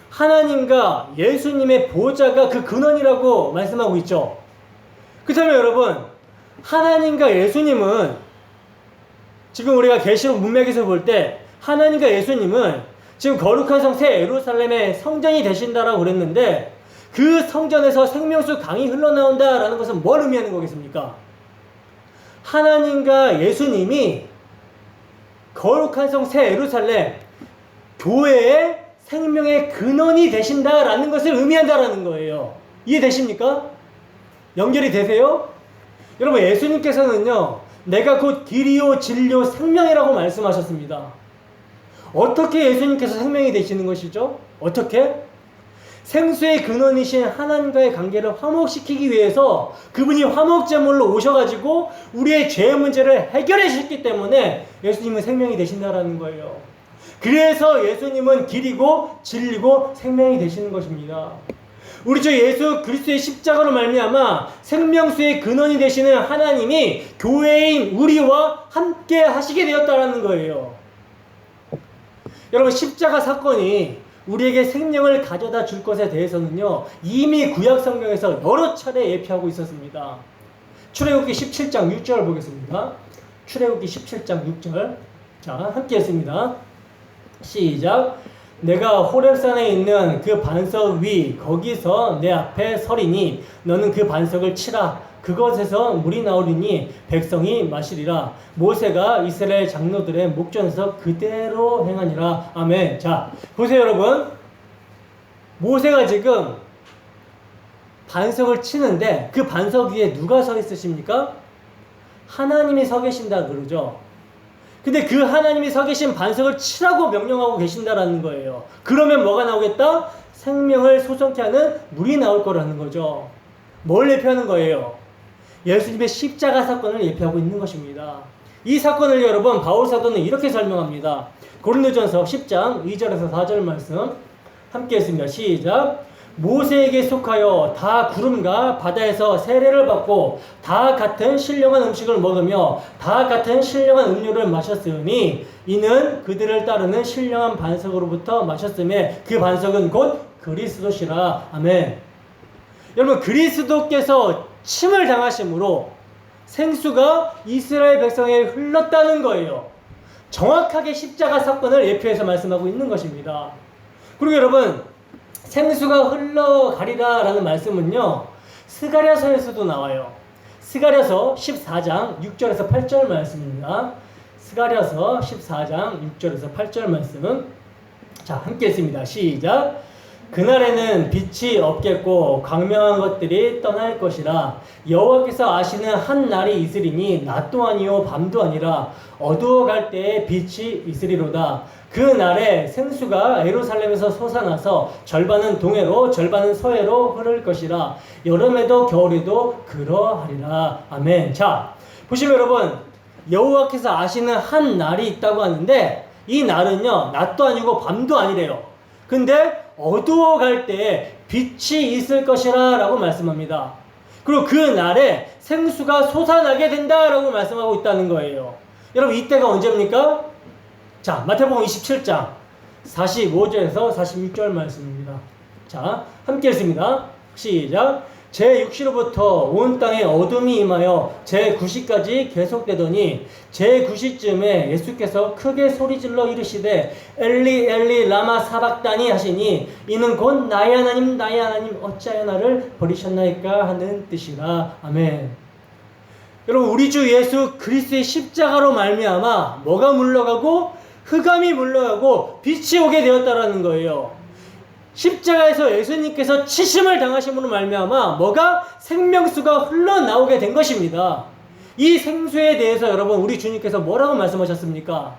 하나님과 예수님의 보좌가 그 근원이라고 말씀하고 있죠. 그렇다면 여러분, 하나님과 예수님은 지금 우리가 계시록 문맥에서 볼 때 하나님과 예수님은 지금 거룩한 성 새 예루살렘의 성전이 되신다라고 그랬는데 그 성전에서 생명수 강이 흘러나온다라는 것은 뭘 의미하는 거겠습니까? 하나님과 예수님이 거룩한 성 새 예루살렘 교회의 생명의 근원이 되신다라는 것을 의미한다라는 거예요. 이해되십니까? 연결이 되세요? 여러분 예수님께서는요 내가 곧 길이요 진리요 생명이라고 말씀하셨습니다. 어떻게 예수님께서 생명이 되시는 것이죠? 어떻게? 생수의 근원이신 하나님과의 관계를 화목시키기 위해서 그분이 화목제물로 오셔가지고 우리의 죄 문제를 해결해 주셨기 때문에 예수님은 생명이 되신다라는 거예요. 그래서 예수님은 길이고 진리고 생명이 되시는 것입니다. 우리 주 예수 그리스도의 십자가로 말미암아 생명수의 근원이 되시는 하나님이 교회인 우리와 함께 하시게 되었다라는 거예요. 여러분, 십자가 사건이 우리에게 생명을 가져다 줄 것에 대해서는요, 이미 구약 성경에서 여러 차례 예표하고 있었습니다. 출애굽기 17장 6절 보겠습니다. 출애굽기 17장 6절. 자, 함께 했습니다. 시작. 내가 호렙산에 있는 그 반석 위 거기서 내 앞에 서리니 너는 그 반석을 치라. 그것에서 물이 나오리니 백성이 마시리라. 모세가 이스라엘 장로들의 목전에서 그대로 행하니라. 아멘. 자, 보세요 여러분. 모세가 지금 반석을 치는데 그 반석 위에 누가 서 있으십니까? 하나님이 서 계신다 그러죠. 근데 그 하나님이 서 계신 반석을 치라고 명령하고 계신다라는 거예요. 그러면 뭐가 나오겠다? 생명을 솟게 하는 물이 나올 거라는 거죠. 뭘 예표하는 거예요? 예수님의 십자가 사건을 예표하고 있는 것입니다. 이 사건을 여러분 바울 사도는 이렇게 설명합니다. 고린도전서 10장 2절에서 4절 말씀 함께 했습니다. 시작. 모세에게 속하여 다 구름과 바다에서 세례를 받고 다 같은 신령한 음식을 먹으며 다 같은 신령한 음료를 마셨으니 이는 그들을 따르는 신령한 반석으로부터 마셨음에 그 반석은 곧 그리스도시라. 아멘. 여러분, 그리스도께서 침을 당하심으로 생수가 이스라엘 백성에 흘렀다는 거예요. 정확하게 십자가 사건을 예표해서 말씀하고 있는 것입니다. 그리고 여러분, 생수가 흘러가리라 라는 말씀은요, 스가랴서에서도 나와요. 스가랴서 14장 6절에서 8절 말씀입니다. 스가랴서 14장 6절에서 8절 말씀. 자, 함께 했습니다. 시작. 그날에는 빛이 없겠고 광명한 것들이 떠날 것이라. 여호와께서 아시는 한 날이 있으리니 낮도 아니요 밤도 아니라 어두워갈 때에 빛이 있으리로다. 그 날에 생수가 예루살렘에서 솟아나서 절반은 동해로 절반은 서해로 흐를 것이라. 여름에도 겨울에도 그러하리라. 아멘. 자, 보시면 여러분, 여호와께서 아시는 한 날이 있다고 하는데 이 날은요 낮도 아니고 밤도 아니래요. 근데 어두워갈 때에 빛이 있을 것이라 라고 말씀합니다. 그리고 그 날에 생수가 솟아나게 된다 라고 말씀하고 있다는 거예요. 여러분, 이때가 언제입니까? 자, 마태복음 27장 45절에서 46절 말씀입니다. 자, 함께 읽습니다. 시작. 제6시로부터 온 땅에 어둠이 임하여 제9시까지 계속되더니 제9시쯤에 예수께서 크게 소리질러 이르시되 엘리 엘리 라마 사박다니 하시니 이는 곧 나의 하나님 나의 하나님 어찌하여 나를 버리셨나이까 하는 뜻이라. 아멘. 여러분, 우리 주 예수 그리스도의 십자가로 말미암아 뭐가 물러가고 흑암이 물러가고 빛이 오게 되었다라는 거예요. 십자가에서 예수님께서 치심을 당하심으로 말미암아 뭐가 생명수가 흘러나오게 된 것입니다. 이 생수에 대해서 여러분, 우리 주님께서 뭐라고 말씀하셨습니까?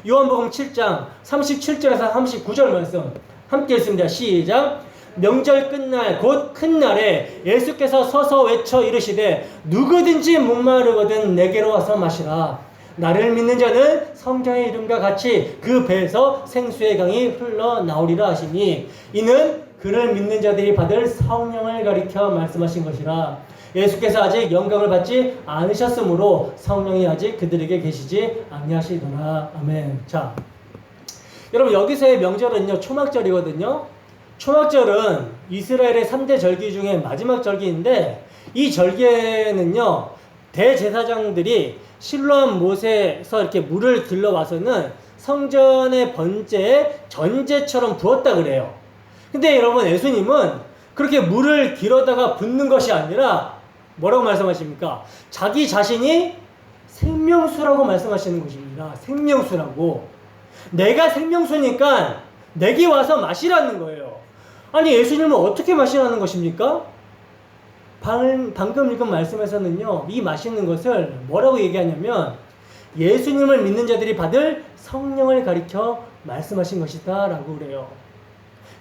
요한복음 7장 37절에서 39절 말씀 함께 읽습니다. 시작. 명절 끝날 곧 큰 날에 예수께서 서서 외쳐 이르시되 누구든지 목마르거든 내게로 와서 마시라. 나를 믿는 자는 성경의 이름과 같이 그 배에서 생수의 강이 흘러나오리라 하시니 이는 그를 믿는 자들이 받을 성령을 가리켜 말씀하신 것이라. 예수께서 아직 영광을 받지 않으셨으므로 성령이 아직 그들에게 계시지 아니하시더라. 아멘. 자, 여러분, 여기서의 명절은요 초막절이거든요. 초막절은 이스라엘의 3대 절기 중에 마지막 절기인데 이 절기에는요 대제사장들이 실로암 못에서 이렇게 물을 길러와서는 성전의 번제에 전제처럼 부었다 그래요. 근데 여러분, 예수님은 그렇게 물을 길어다가 붓는 것이 아니라 뭐라고 말씀하십니까? 자기 자신이 생명수라고 말씀하시는 것입니다. 생명수라고. 내가 생명수니까 내게 와서 마시라는 거예요. 아니, 예수님은 어떻게 마시라는 것입니까? 방금 읽은 말씀에서는요, 이 마시는 것을 뭐라고 얘기하냐면 예수님을 믿는 자들이 받을 성령을 가리켜 말씀하신 것이다 라고 그래요.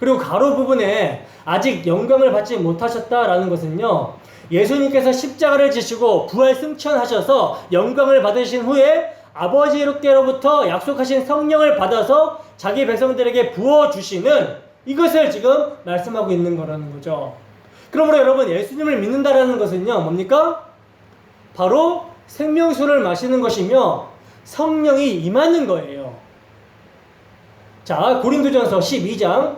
그리고 가로 부분에 아직 영광을 받지 못하셨다라는 것은요, 예수님께서 십자가를 지시고 부활 승천하셔서 영광을 받으신 후에 아버지께로부터 약속하신 성령을 받아서 자기 백성들에게 부어주시는 이것을 지금 말씀하고 있는 거라는 거죠. 그러므로 여러분, 예수님을 믿는다라는 것은요, 뭡니까? 바로 생명수를 마시는 것이며 성령이 임하는 거예요. 자, 고린도전서 12장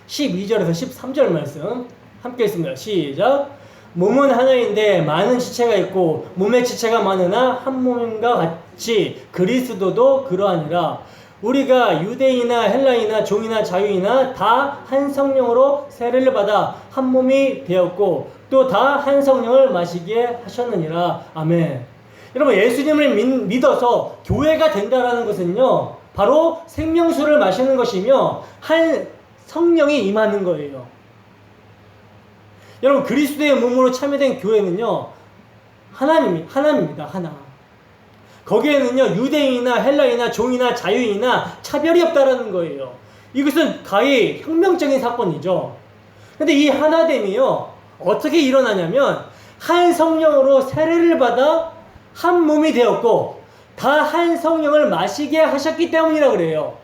12절에서 13절 말씀 함께 있습니다. 시작. 몸은 하나인데 많은 지체가 있고 몸의 지체가 많으나 한 몸과 같이 그리스도도 그러하니라. 우리가 유대인이나 헬라인이나 종이나 자유이나 다 한 성령으로 세례를 받아 한 몸이 되었고 또 다 한 성령을 마시게 하셨느니라. 아멘. 여러분, 예수님을 믿어서 교회가 된다라는 것은요, 바로 생명수를 마시는 것이며 한 성령이 임하는 거예요. 여러분, 그리스도의 몸으로 참여된 교회는요, 하나입니다. 하나. 거기에는요, 유대인이나 헬라인이나 종이나 자유인이나 차별이 없다라는 거예요. 이것은 가히 혁명적인 사건이죠. 근데 이 하나됨이요, 어떻게 일어나냐면 한 성령으로 세례를 받아 한 몸이 되었고 다 한 성령을 마시게 하셨기 때문이라 그래요.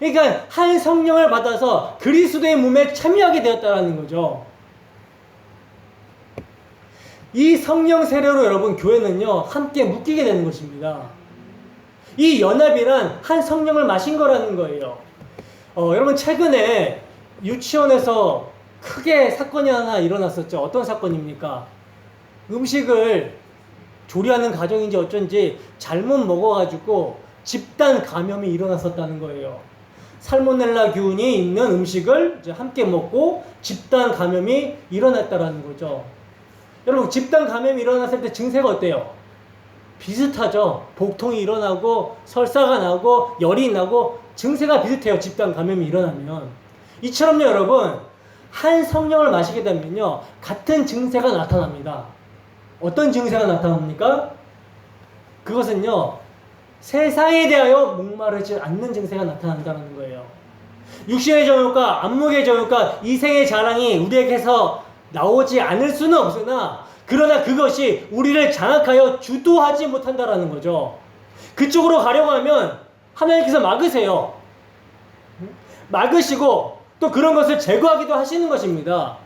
그러니까 한 성령을 받아서 그리스도의 몸에 참여하게 되었다는 거죠. 이 성령 세례로 여러분, 교회는요, 함께 묶이게 되는 것입니다. 이 연합이란 한 성령을 마신 거라는 거예요. 여러분, 최근에 유치원에서 크게 사건이 하나 일어났었죠. 어떤 사건입니까? 음식을 조리하는 가정인지 어쩐지 잘못 먹어가지고 집단 감염이 일어났었다는 거예요. 살모넬라 균이 있는 음식을 이제 함께 먹고 집단 감염이 일어났다라는 거죠. 여러분, 집단 감염이 일어났을 때 증세가 어때요? 비슷하죠. 복통이 일어나고 설사가 나고 열이 나고 증세가 비슷해요. 집단 감염이 일어나면. 이처럼요, 여러분, 한 성령을 마시게 되면요, 같은 증세가 나타납니다. 어떤 증세가 나타납니까? 그것은요, 세상에 대하여 목마르지 않는 증세가 나타난다는 거예요. 육신의 정욕과 안목의 정욕과 이생의 자랑이 우리에게서 나오지 않을 수는 없으나 그러나 그것이 우리를 장악하여 주도하지 못한다라는 거죠. 그쪽으로 가려고 하면 하나님께서 막으세요. 막으시고 또 그런 것을 제거하기도 하시는 것입니다.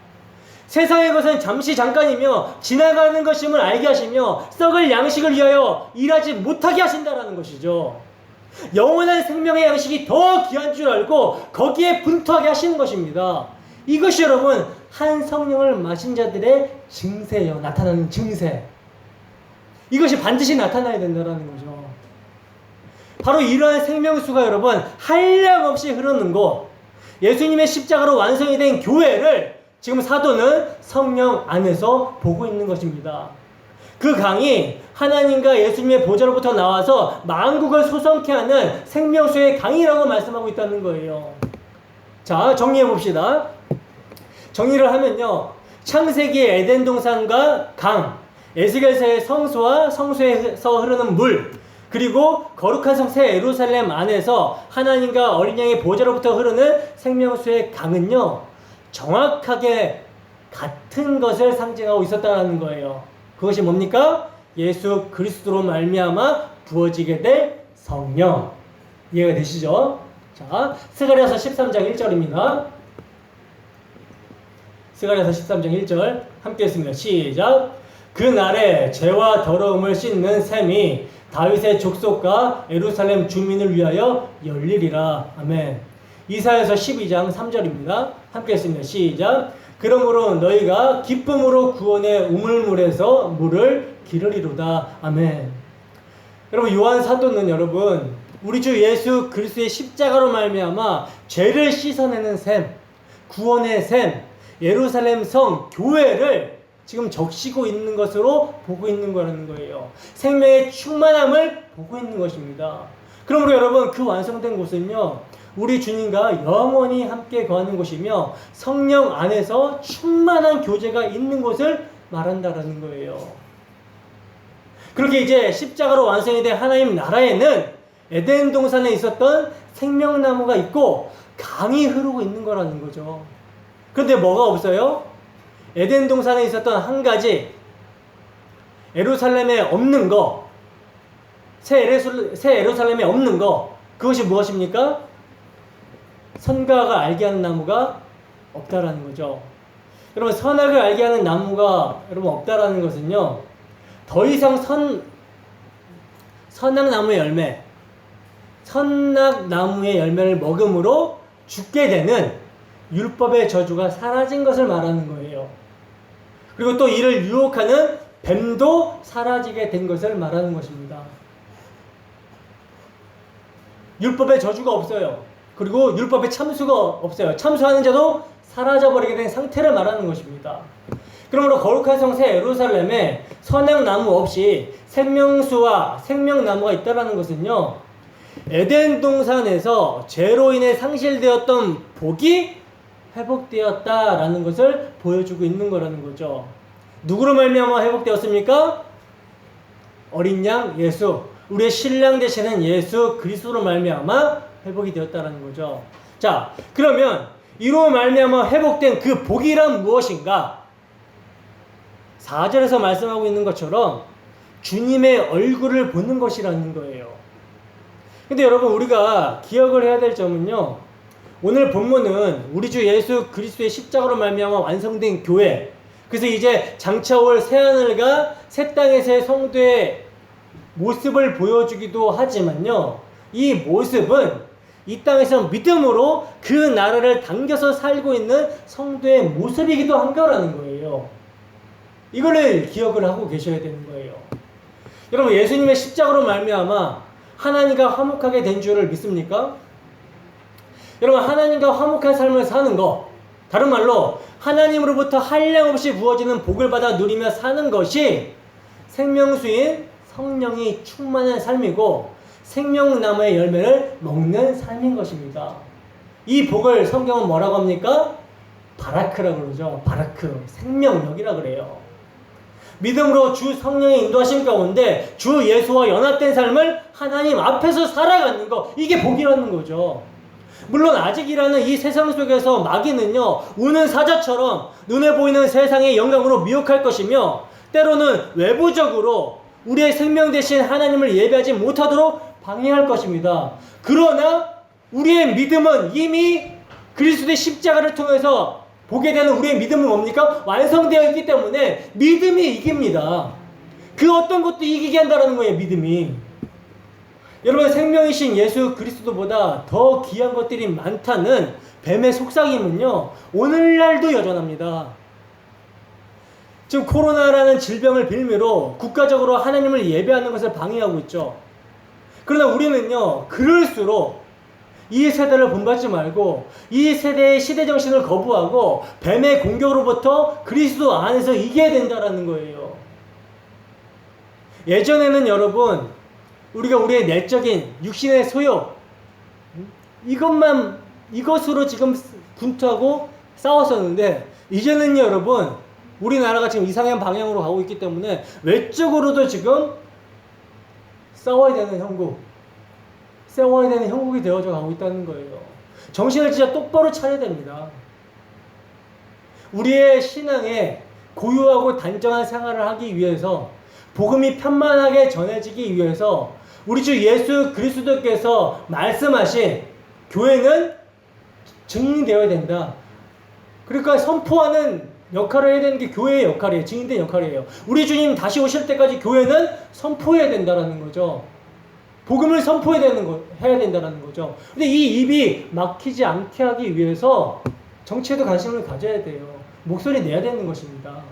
세상의 것은 잠시 잠깐이며 지나가는 것임을 알게 하시며 썩을 양식을 위하여 일하지 못하게 하신다라는 것이죠. 영원한 생명의 양식이 더 귀한 줄 알고 거기에 분투하게 하시는 것입니다. 이것이 여러분, 한 성령을 마신 자들의 증세예요. 나타나는 증세. 이것이 반드시 나타나야 된다는 거죠. 바로 이러한 생명수가 여러분, 한량없이 흐르는 곳, 예수님의 십자가로 완성이 된 교회를 지금 사도는 성령 안에서 보고 있는 것입니다. 그 강이 하나님과 예수님의 보좌로부터 나와서 만국을 소성케 하는 생명수의 강이라고 말씀하고 있다는 거예요. 자, 정리해 봅시다. 정리를 하면요, 창세기의 에덴 동산과 강, 에스겔서의 성소와 성소에서 흐르는 물, 그리고 거룩한 성 새 예루살렘 안에서 하나님과 어린 양의 보좌로부터 흐르는 생명수의 강은요, 정확하게 같은 것을 상징하고 있었다는 거예요. 그것이 뭡니까? 예수 그리스도로 말미암아 부어지게 될 성령. 이해가 되시죠? 자, 스가랴서 13장 1절입니다. 스가랴서 13장 1절 함께 했습니다. 시작. 그 날에 죄와 더러움을 씻는 샘이 다윗의 족속과 예루살렘 주민을 위하여 열리리라. 아멘. 이사야서 12장 3절입니다. 함께 했습니다. 시작. 그러므로 너희가 기쁨으로 구원의 우물물에서 물을 기르리로다. 아멘. 여러분, 요한 사도는 여러분, 우리 주 예수 그리스도의 십자가로 말미암아 죄를 씻어내는 샘, 구원의 샘, 예루살렘 성, 교회를 지금 적시고 있는 것으로 보고 있는 거라는 거예요. 생명의 충만함을 보고 있는 것입니다. 그러므로 여러분, 그 완성된 곳은요, 우리 주님과 영원히 함께 거하는 곳이며 성령 안에서 충만한 교제가 있는 곳을 말한다라는 거예요. 그렇게 이제 십자가로 완성이 된 하나님 나라에는 에덴 동산에 있었던 생명나무가 있고 강이 흐르고 있는 거라는 거죠. 그런데 뭐가 없어요? 에덴 동산에 있었던 한 가지 예루살렘에 없는 거, 새 예루살렘에 없는 거, 그것이 무엇입니까? 선과 악을 알게 하는 나무가 없다라는 거죠. 여러분, 선악을 알게 하는 나무가 여러분 없다라는 것은요, 더 이상 선악나무의 열매, 선악나무의 열매를 먹음으로 죽게 되는 율법의 저주가 사라진 것을 말하는 거예요. 그리고 또 이를 유혹하는 뱀도 사라지게 된 것을 말하는 것입니다. 율법의 저주가 없어요. 그리고 율법의 참수가 없어요. 참수하는 자도 사라져버리게 된 상태를 말하는 것입니다. 그러므로 거룩한 성 새 예루살렘에 선악나무 없이 생명수와 생명나무가 있다는 것은요, 에덴 동산에서 죄로 인해 상실되었던 복이 회복되었다라는 것을 보여주고 있는 거라는 거죠. 누구로 말미암아 회복되었습니까? 어린 양 예수, 우리의 신랑 되시는 예수 그리스도로 말미암아 회복이 되었다는 거죠. 자, 그러면 이로 말미암아 회복된 그 복이란 무엇인가? 4절에서 말씀하고 있는 것처럼 주님의 얼굴을 보는 것이라는 거예요. 근데 여러분, 우리가 기억을 해야 될 점은요, 오늘 본문은 우리 주 예수 그리스도의 십자가로 말미암아 완성된 교회, 그래서 이제 장차 올 새하늘과 새 땅에서의 성도의 모습을 보여주기도 하지만요, 이 모습은 이 땅에서 믿음으로 그 나라를 당겨서 살고 있는 성도의 모습이기도 한 거라는 거예요. 이거를 기억을 하고 계셔야 되는 거예요. 여러분, 예수님의 십자가로 말미암아 하나님과 화목하게 된 줄을 믿습니까? 여러분, 하나님과 화목한 삶을 사는 것, 다른 말로 하나님으로부터 한량없이 부어지는 복을 받아 누리며 사는 것이 생명수인 성령이 충만한 삶이고 생명나무의 열매를 먹는 삶인 것입니다. 이 복을 성경은 뭐라고 합니까? 바라크라고 그러죠. 바라크, 생명력이라 그래요. 믿음으로 주 성령의 인도하심 가운데 주 예수와 연합된 삶을 하나님 앞에서 살아가는 것, 이게 복이라는 거죠. 물론 아직이라는 이 세상 속에서 마귀는요, 우는 사자처럼 눈에 보이는 세상의 영광으로 미혹할 것이며 때로는 외부적으로 우리의 생명 대신 하나님을 예배하지 못하도록 방해할 것입니다. 그러나 우리의 믿음은 이미 그리스도의 십자가를 통해서 보게 되는 우리의 믿음은 뭡니까? 완성되어 있기 때문에 믿음이 이깁니다. 그 어떤 것도 이기게 한다는 거예요, 믿음이. 여러분, 생명이신 예수 그리스도보다 더 귀한 것들이 많다는 뱀의 속삭임은요, 오늘날도 여전합니다. 지금 코로나라는 질병을 빌미로 국가적으로 하나님을 예배하는 것을 방해하고 있죠. 그러나 우리는요, 그럴수록 이 세대를 본받지 말고 이 세대의 시대정신을 거부하고 뱀의 공격으로부터 그리스도 안에서 이겨야 된다는 거예요. 예전에는 여러분, 우리가 우리의 내적인 육신의 소욕, 이것으로 지금 분투하고 싸웠었는데, 이제는 여러분, 우리나라가 지금 이상한 방향으로 가고 있기 때문에 외적으로도 지금 싸워야 되는 형국이 되어져 가고 있다는 거예요. 정신을 진짜 똑바로 차려야 됩니다. 우리의 신앙에 고유하고 단정한 생활을 하기 위해서, 복음이 편만하게 전해지기 위해서 우리 주 예수 그리스도께서 말씀하신 교회는 증인되어야 된다. 그러니까 선포하는 역할을 해야 되는 게 교회의 역할이에요. 증인된 역할이에요. 우리 주님 다시 오실 때까지 교회는 선포해야 된다는 거죠. 복음을 해야 된다는 거죠. 근데 이 입이 막히지 않게 하기 위해서 정치에도 관심을 가져야 돼요. 목소리 내야 되는 것입니다.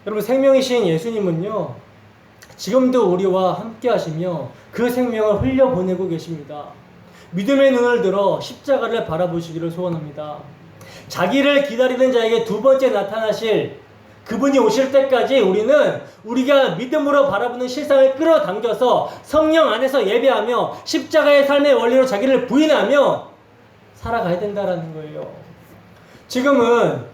여러분, 생명이신 예수님은요, 지금도 우리와 함께 하시며 그 생명을 흘려보내고 계십니다. 믿음의 눈을 들어 십자가를 바라보시기를 소원합니다. 자기를 기다리는 자에게 두 번째 나타나실 그분이 오실 때까지 우리는 우리가 믿음으로 바라보는 실상을 끌어당겨서 성령 안에서 예배하며 십자가의 삶의 원리로 자기를 부인하며 살아가야 된다라는 거예요. 지금은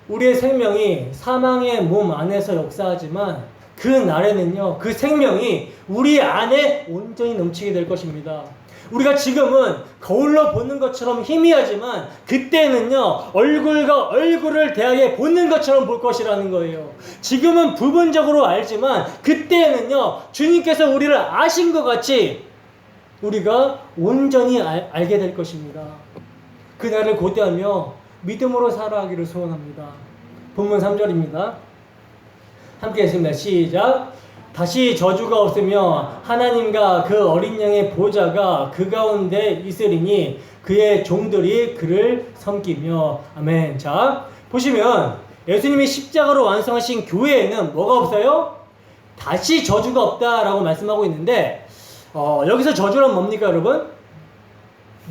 우리의 생명이 사망의 몸 안에서 역사하지만 그 날에는요, 그 생명이 우리 안에 온전히 넘치게 될 것입니다. 우리가 지금은 거울로 보는 것처럼 희미하지만 그때는요, 얼굴과 얼굴을 대하게 보는 것처럼 볼 것이라는 거예요. 지금은 부분적으로 알지만 그때는요, 주님께서 우리를 아신 것 같이 우리가 온전히 알게 될 것입니다. 그날을 고대하며 믿음으로 살아가기를 소원합니다. 본문 3절입니다. 함께 했습니다. 시작. 다시 저주가 없으며 하나님과 그 어린 양의 보좌가 그 가운데 있으리니 그의 종들이 그를 섬기며. 아멘. 자, 보시면 예수님이 십자가로 완성하신 교회에는 뭐가 없어요? 다시 저주가 없다라고 말씀하고 있는데 여기서 저주란 뭡니까, 여러분?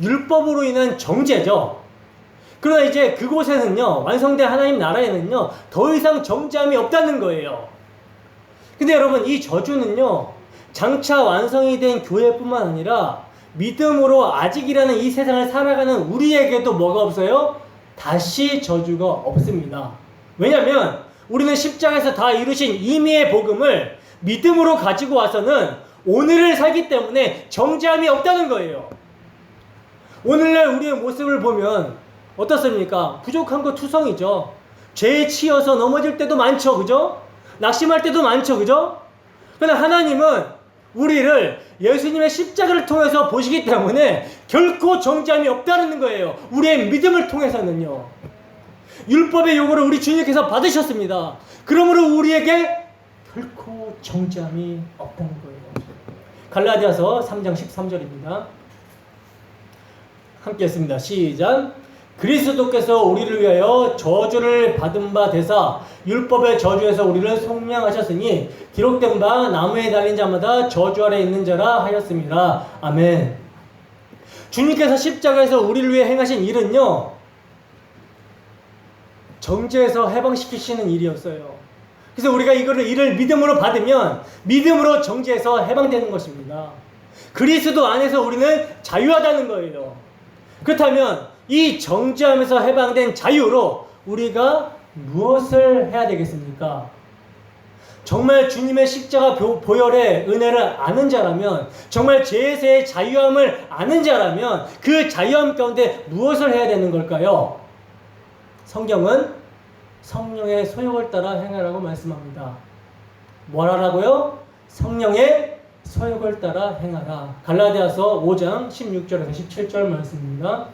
율법으로 인한 정죄죠. 그러나 이제 그곳에는요, 완성된 하나님 나라에는요, 더 이상 정죄함이 없다는 거예요. 근데 여러분, 이 저주는요, 장차 완성이 된 교회뿐만 아니라 믿음으로 아직이라는 이 세상을 살아가는 우리에게도 뭐가 없어요? 다시 저주가 없습니다. 왜냐하면 우리는 십자가에서 다 이루신 임의의 복음을 믿음으로 가지고 와서는 오늘을 살기 때문에 정죄함이 없다는 거예요. 오늘날 우리의 모습을 보면 어떻습니까? 부족한 거 투성이죠. 죄에 치여서 넘어질 때도 많죠, 그죠? 낙심할 때도 많죠, 그죠? 그러나 하나님은 우리를 예수님의 십자가를 통해서 보시기 때문에 결코 정죄함이 없다는 거예요. 우리의 믿음을 통해서는요. 율법의 요구를 우리 주님께서 받으셨습니다. 그러므로 우리에게 결코 정죄함이 없다는 거예요. 갈라디아서 3장 13절입니다. 함께 했습니다. 시작. 그리스도께서 우리를 위하여 저주를 받은 바 되사 율법의 저주에서 우리를 속량하셨으니 기록된 바 나무에 달린 자마다 저주 아래 있는 자라 하였습니다. 아멘. 주님께서 십자가에서 우리를 위해 행하신 일은요, 정죄에서 해방시키시는 일이었어요. 그래서 우리가 이를 믿음으로 받으면 믿음으로 정죄에서 해방되는 것입니다. 그리스도 안에서 우리는 자유하다는 거예요. 그렇다면 이 정죄함에서 해방된 자유로 우리가 무엇을 해야 되겠습니까? 정말 주님의 십자가 보혈의 은혜를 아는 자라면, 정말 죄에서의 자유함을 아는 자라면 그 자유함 가운데 무엇을 해야 되는 걸까요? 성경은 성령의 소욕을 따라 행하라고 말씀합니다. 뭐라라고요? 성령의 소욕을 따라 행하라. 갈라디아서 5장 16절에서 17절 말씀입니다.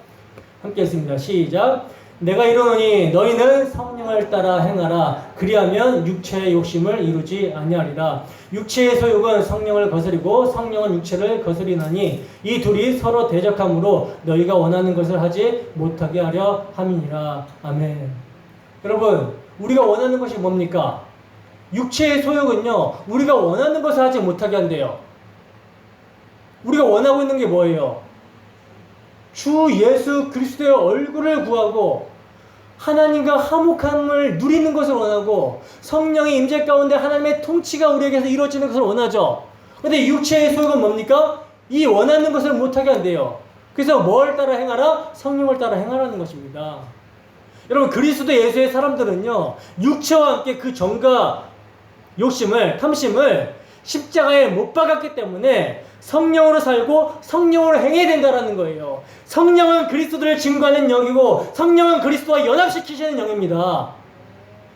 함께 했습니다. 시작. 내가 이르노니 너희는 성령을 따라 행하라. 그리하면 육체의 욕심을 이루지 아니하리라. 육체의 소욕은 성령을 거스리고 성령은 육체를 거스리나니 이 둘이 서로 대적함으로 너희가 원하는 것을 하지 못하게 하려 함이니라. 아멘. 여러분, 우리가 원하는 것이 뭡니까? 육체의 소욕은요, 우리가 원하는 것을 하지 못하게 한대요. 우리가 원하고 있는 게 뭐예요? 주 예수 그리스도의 얼굴을 구하고 하나님과 화목함을 누리는 것을 원하고 성령의 임재 가운데 하나님의 통치가 우리에게서 이루어지는 것을 원하죠. 그런데 육체의 소욕은 뭡니까? 이 원하는 것을 못하게 한대요. 그래서 뭘 따라 행하라? 성령을 따라 행하라는 것입니다. 여러분, 그리스도 예수의 사람들은요, 육체와 함께 그 정과 욕심을, 탐심을 십자가에 못 박았기 때문에 성령으로 살고 성령으로 행해야 된다는 거예요. 성령은 그리스도를 증거하는 영이고 성령은 그리스도와 연합시키시는 영입니다.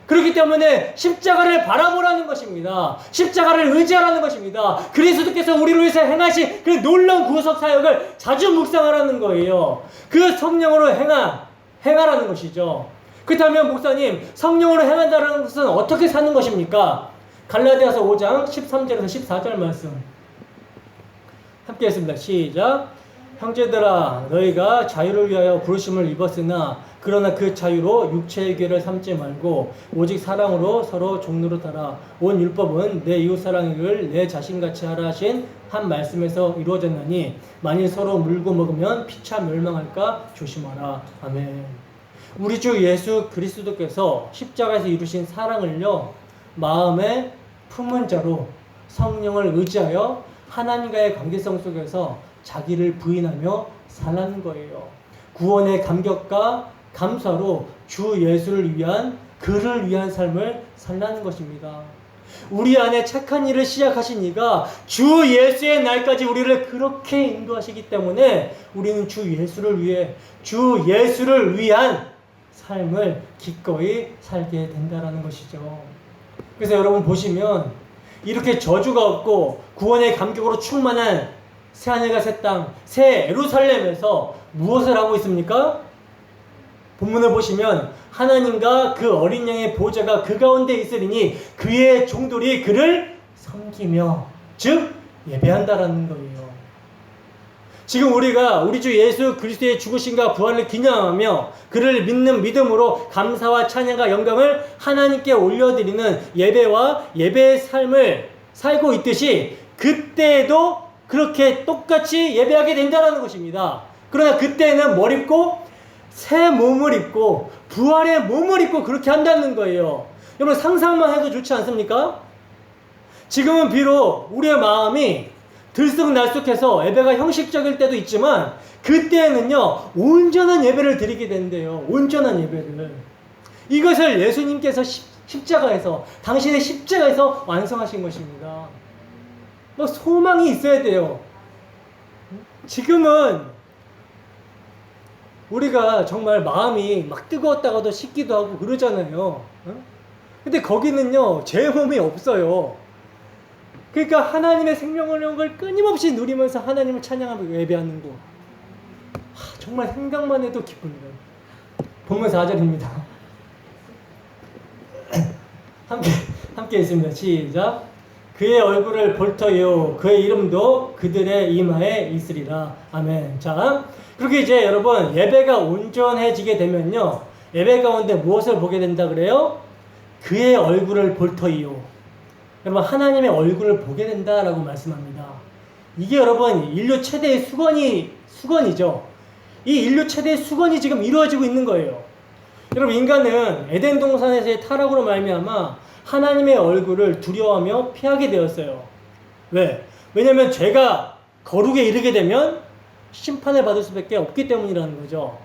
그렇기 때문에 십자가를 바라보라는 것입니다. 십자가를 의지하라는 것입니다. 그리스도께서 우리를 위해서 행하신 그 놀라운 구속 사역을 자주 묵상하라는 거예요. 그 성령으로 행하라는 것이죠. 그렇다면 목사님, 성령으로 행한다는 것은 어떻게 사는 것입니까? 갈라디아서 5장 13절에서 14절 말씀 함께 했습니다. 시작. 형제들아, 너희가 자유를 위하여 부르심을 입었으나 그러나 그 자유로 육체의 괴를 삼지 말고 오직 사랑으로 서로 종노릇하라. 온 율법은 내 이웃사랑을 내 자신같이 하라 하신 한 말씀에서 이루어졌나니 만일 서로 물고 먹으면 피차 멸망할까 조심하라. 아멘. 우리 주 예수 그리스도께서 십자가에서 이루신 사랑을요, 마음에 품은 자로 성령을 의지하여 하나님과의 관계성 속에서 자기를 부인하며 살라는 거예요. 구원의 감격과 감사로 주 예수를 위한, 그를 위한 삶을 살라는 것입니다. 우리 안에 착한 일을 시작하신 이가 주 예수의 날까지 우리를 그렇게 인도하시기 때문에 우리는 주 예수를 위해, 주 예수를 위한 삶을 기꺼이 살게 된다는 것이죠. 그래서 여러분 보시면 이렇게 저주가 없고 구원의 감격으로 충만한 새하늘과 새 땅, 새 예루살렘에서 무엇을 하고 있습니까? 본문을 보시면 하나님과 그 어린 양의 보좌가 그 가운데 있으리니 그의 종들이 그를 섬기며, 즉 예배한다라는 거예요. 지금 우리가 우리 주 예수 그리스도의 죽으심과 부활을 기념하며 그를 믿는 믿음으로 감사와 찬양과 영광을 하나님께 올려드리는 예배와 예배의 삶을 살고 있듯이 그때에도 그렇게 똑같이 예배하게 된다는 것입니다. 그러나 그때는 뭘 입고? 새 몸을 입고 부활의 몸을 입고 그렇게 한다는 거예요. 여러분 상상만 해도 좋지 않습니까? 지금은 비록 우리의 마음이 들쑥날쑥해서 예배가 형식적일 때도 있지만 그때는요 온전한 예배를 드리게 된대요. 온전한 예배를. 이것을 예수님께서 십자가에서, 당신의 십자가에서 완성하신 것입니다. 뭐 소망이 있어야 돼요. 지금은 우리가 정말 마음이 막 뜨거웠다가도 식기도 하고 그러잖아요. 근데 거기는요 제 몸이 없어요. 그러니까 하나님의 생명을 끊임없이 누리면서 하나님을 찬양하고 예배하는 거, 정말 생각만 해도 기쁩니다. 본문 4절입니다. 함께 있습니다. 시작. 그의 얼굴을 볼 터이요 그의 이름도 그들의 이마에 있으리라. 아멘. 자, 그렇게 이제 여러분 예배가 온전해지게 되면요 예배 가운데 무엇을 보게 된다 그래요? 그의 얼굴을 볼 터이요. 여러분 하나님의 얼굴을 보게 된다라고 말씀합니다. 이게 여러분 인류 최대의 수건이죠. 이 인류 최대의 수건이 지금 이루어지고 있는 거예요. 여러분 인간은 에덴 동산에서의 타락으로 말미암아 하나님의 얼굴을 두려워하며 피하게 되었어요. 왜? 왜냐하면 죄가 거룩에 이르게 되면 심판을 받을 수밖에 없기 때문이라는 거죠.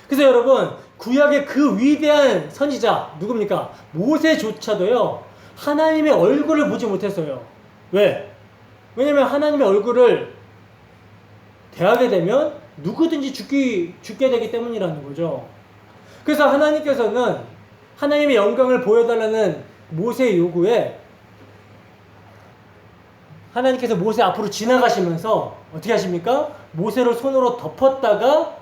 그래서 여러분 구약의 그 위대한 선지자 누굽니까? 모세조차도요 하나님의 얼굴을 보지 못했어요. 왜? 왜냐하면 하나님의 얼굴을 대하게 되면 누구든지 죽게 되기 때문이라는 거죠. 그래서 하나님께서는 하나님의 영광을 보여달라는 모세의 요구에 하나님께서 모세 앞으로 지나가시면서 어떻게 하십니까? 모세를 손으로 덮었다가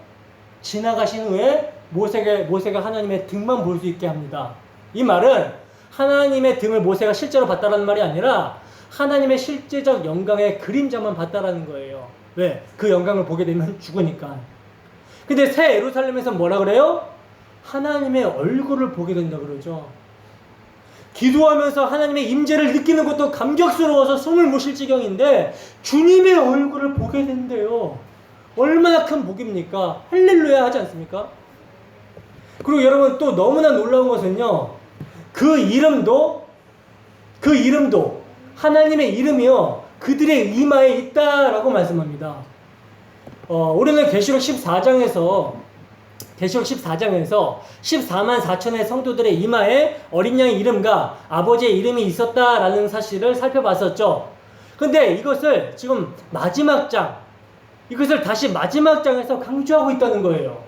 지나가신 후에 모세가 하나님의 등만 볼 수 있게 합니다. 이 말은 하나님의 등을 모세가 실제로 봤다라는 말이 아니라 하나님의 실제적 영광의 그림자만 봤다라는 거예요. 왜? 그 영광을 보게 되면 죽으니까. 근데 새 예루살렘에서 뭐라 그래요? 하나님의 얼굴을 보게 된다 그러죠. 기도하면서 하나님의 임재를 느끼는 것도 감격스러워서 숨을 못 쉴 지경인데 주님의 얼굴을 보게 된대요. 얼마나 큰 복입니까? 할렐루야 하지 않습니까? 그리고 여러분 또 너무나 놀라운 것은요. 그 이름도 하나님의 이름이요 그들의 이마에 있다라고 말씀합니다. 우리는 계시록 14장에서 14만 4천의 성도들의 이마에 어린 양의 이름과 아버지의 이름이 있었다라는 사실을 살펴봤었죠. 근데 이것을 지금 이것을 다시 마지막 장에서 강조하고 있다는 거예요.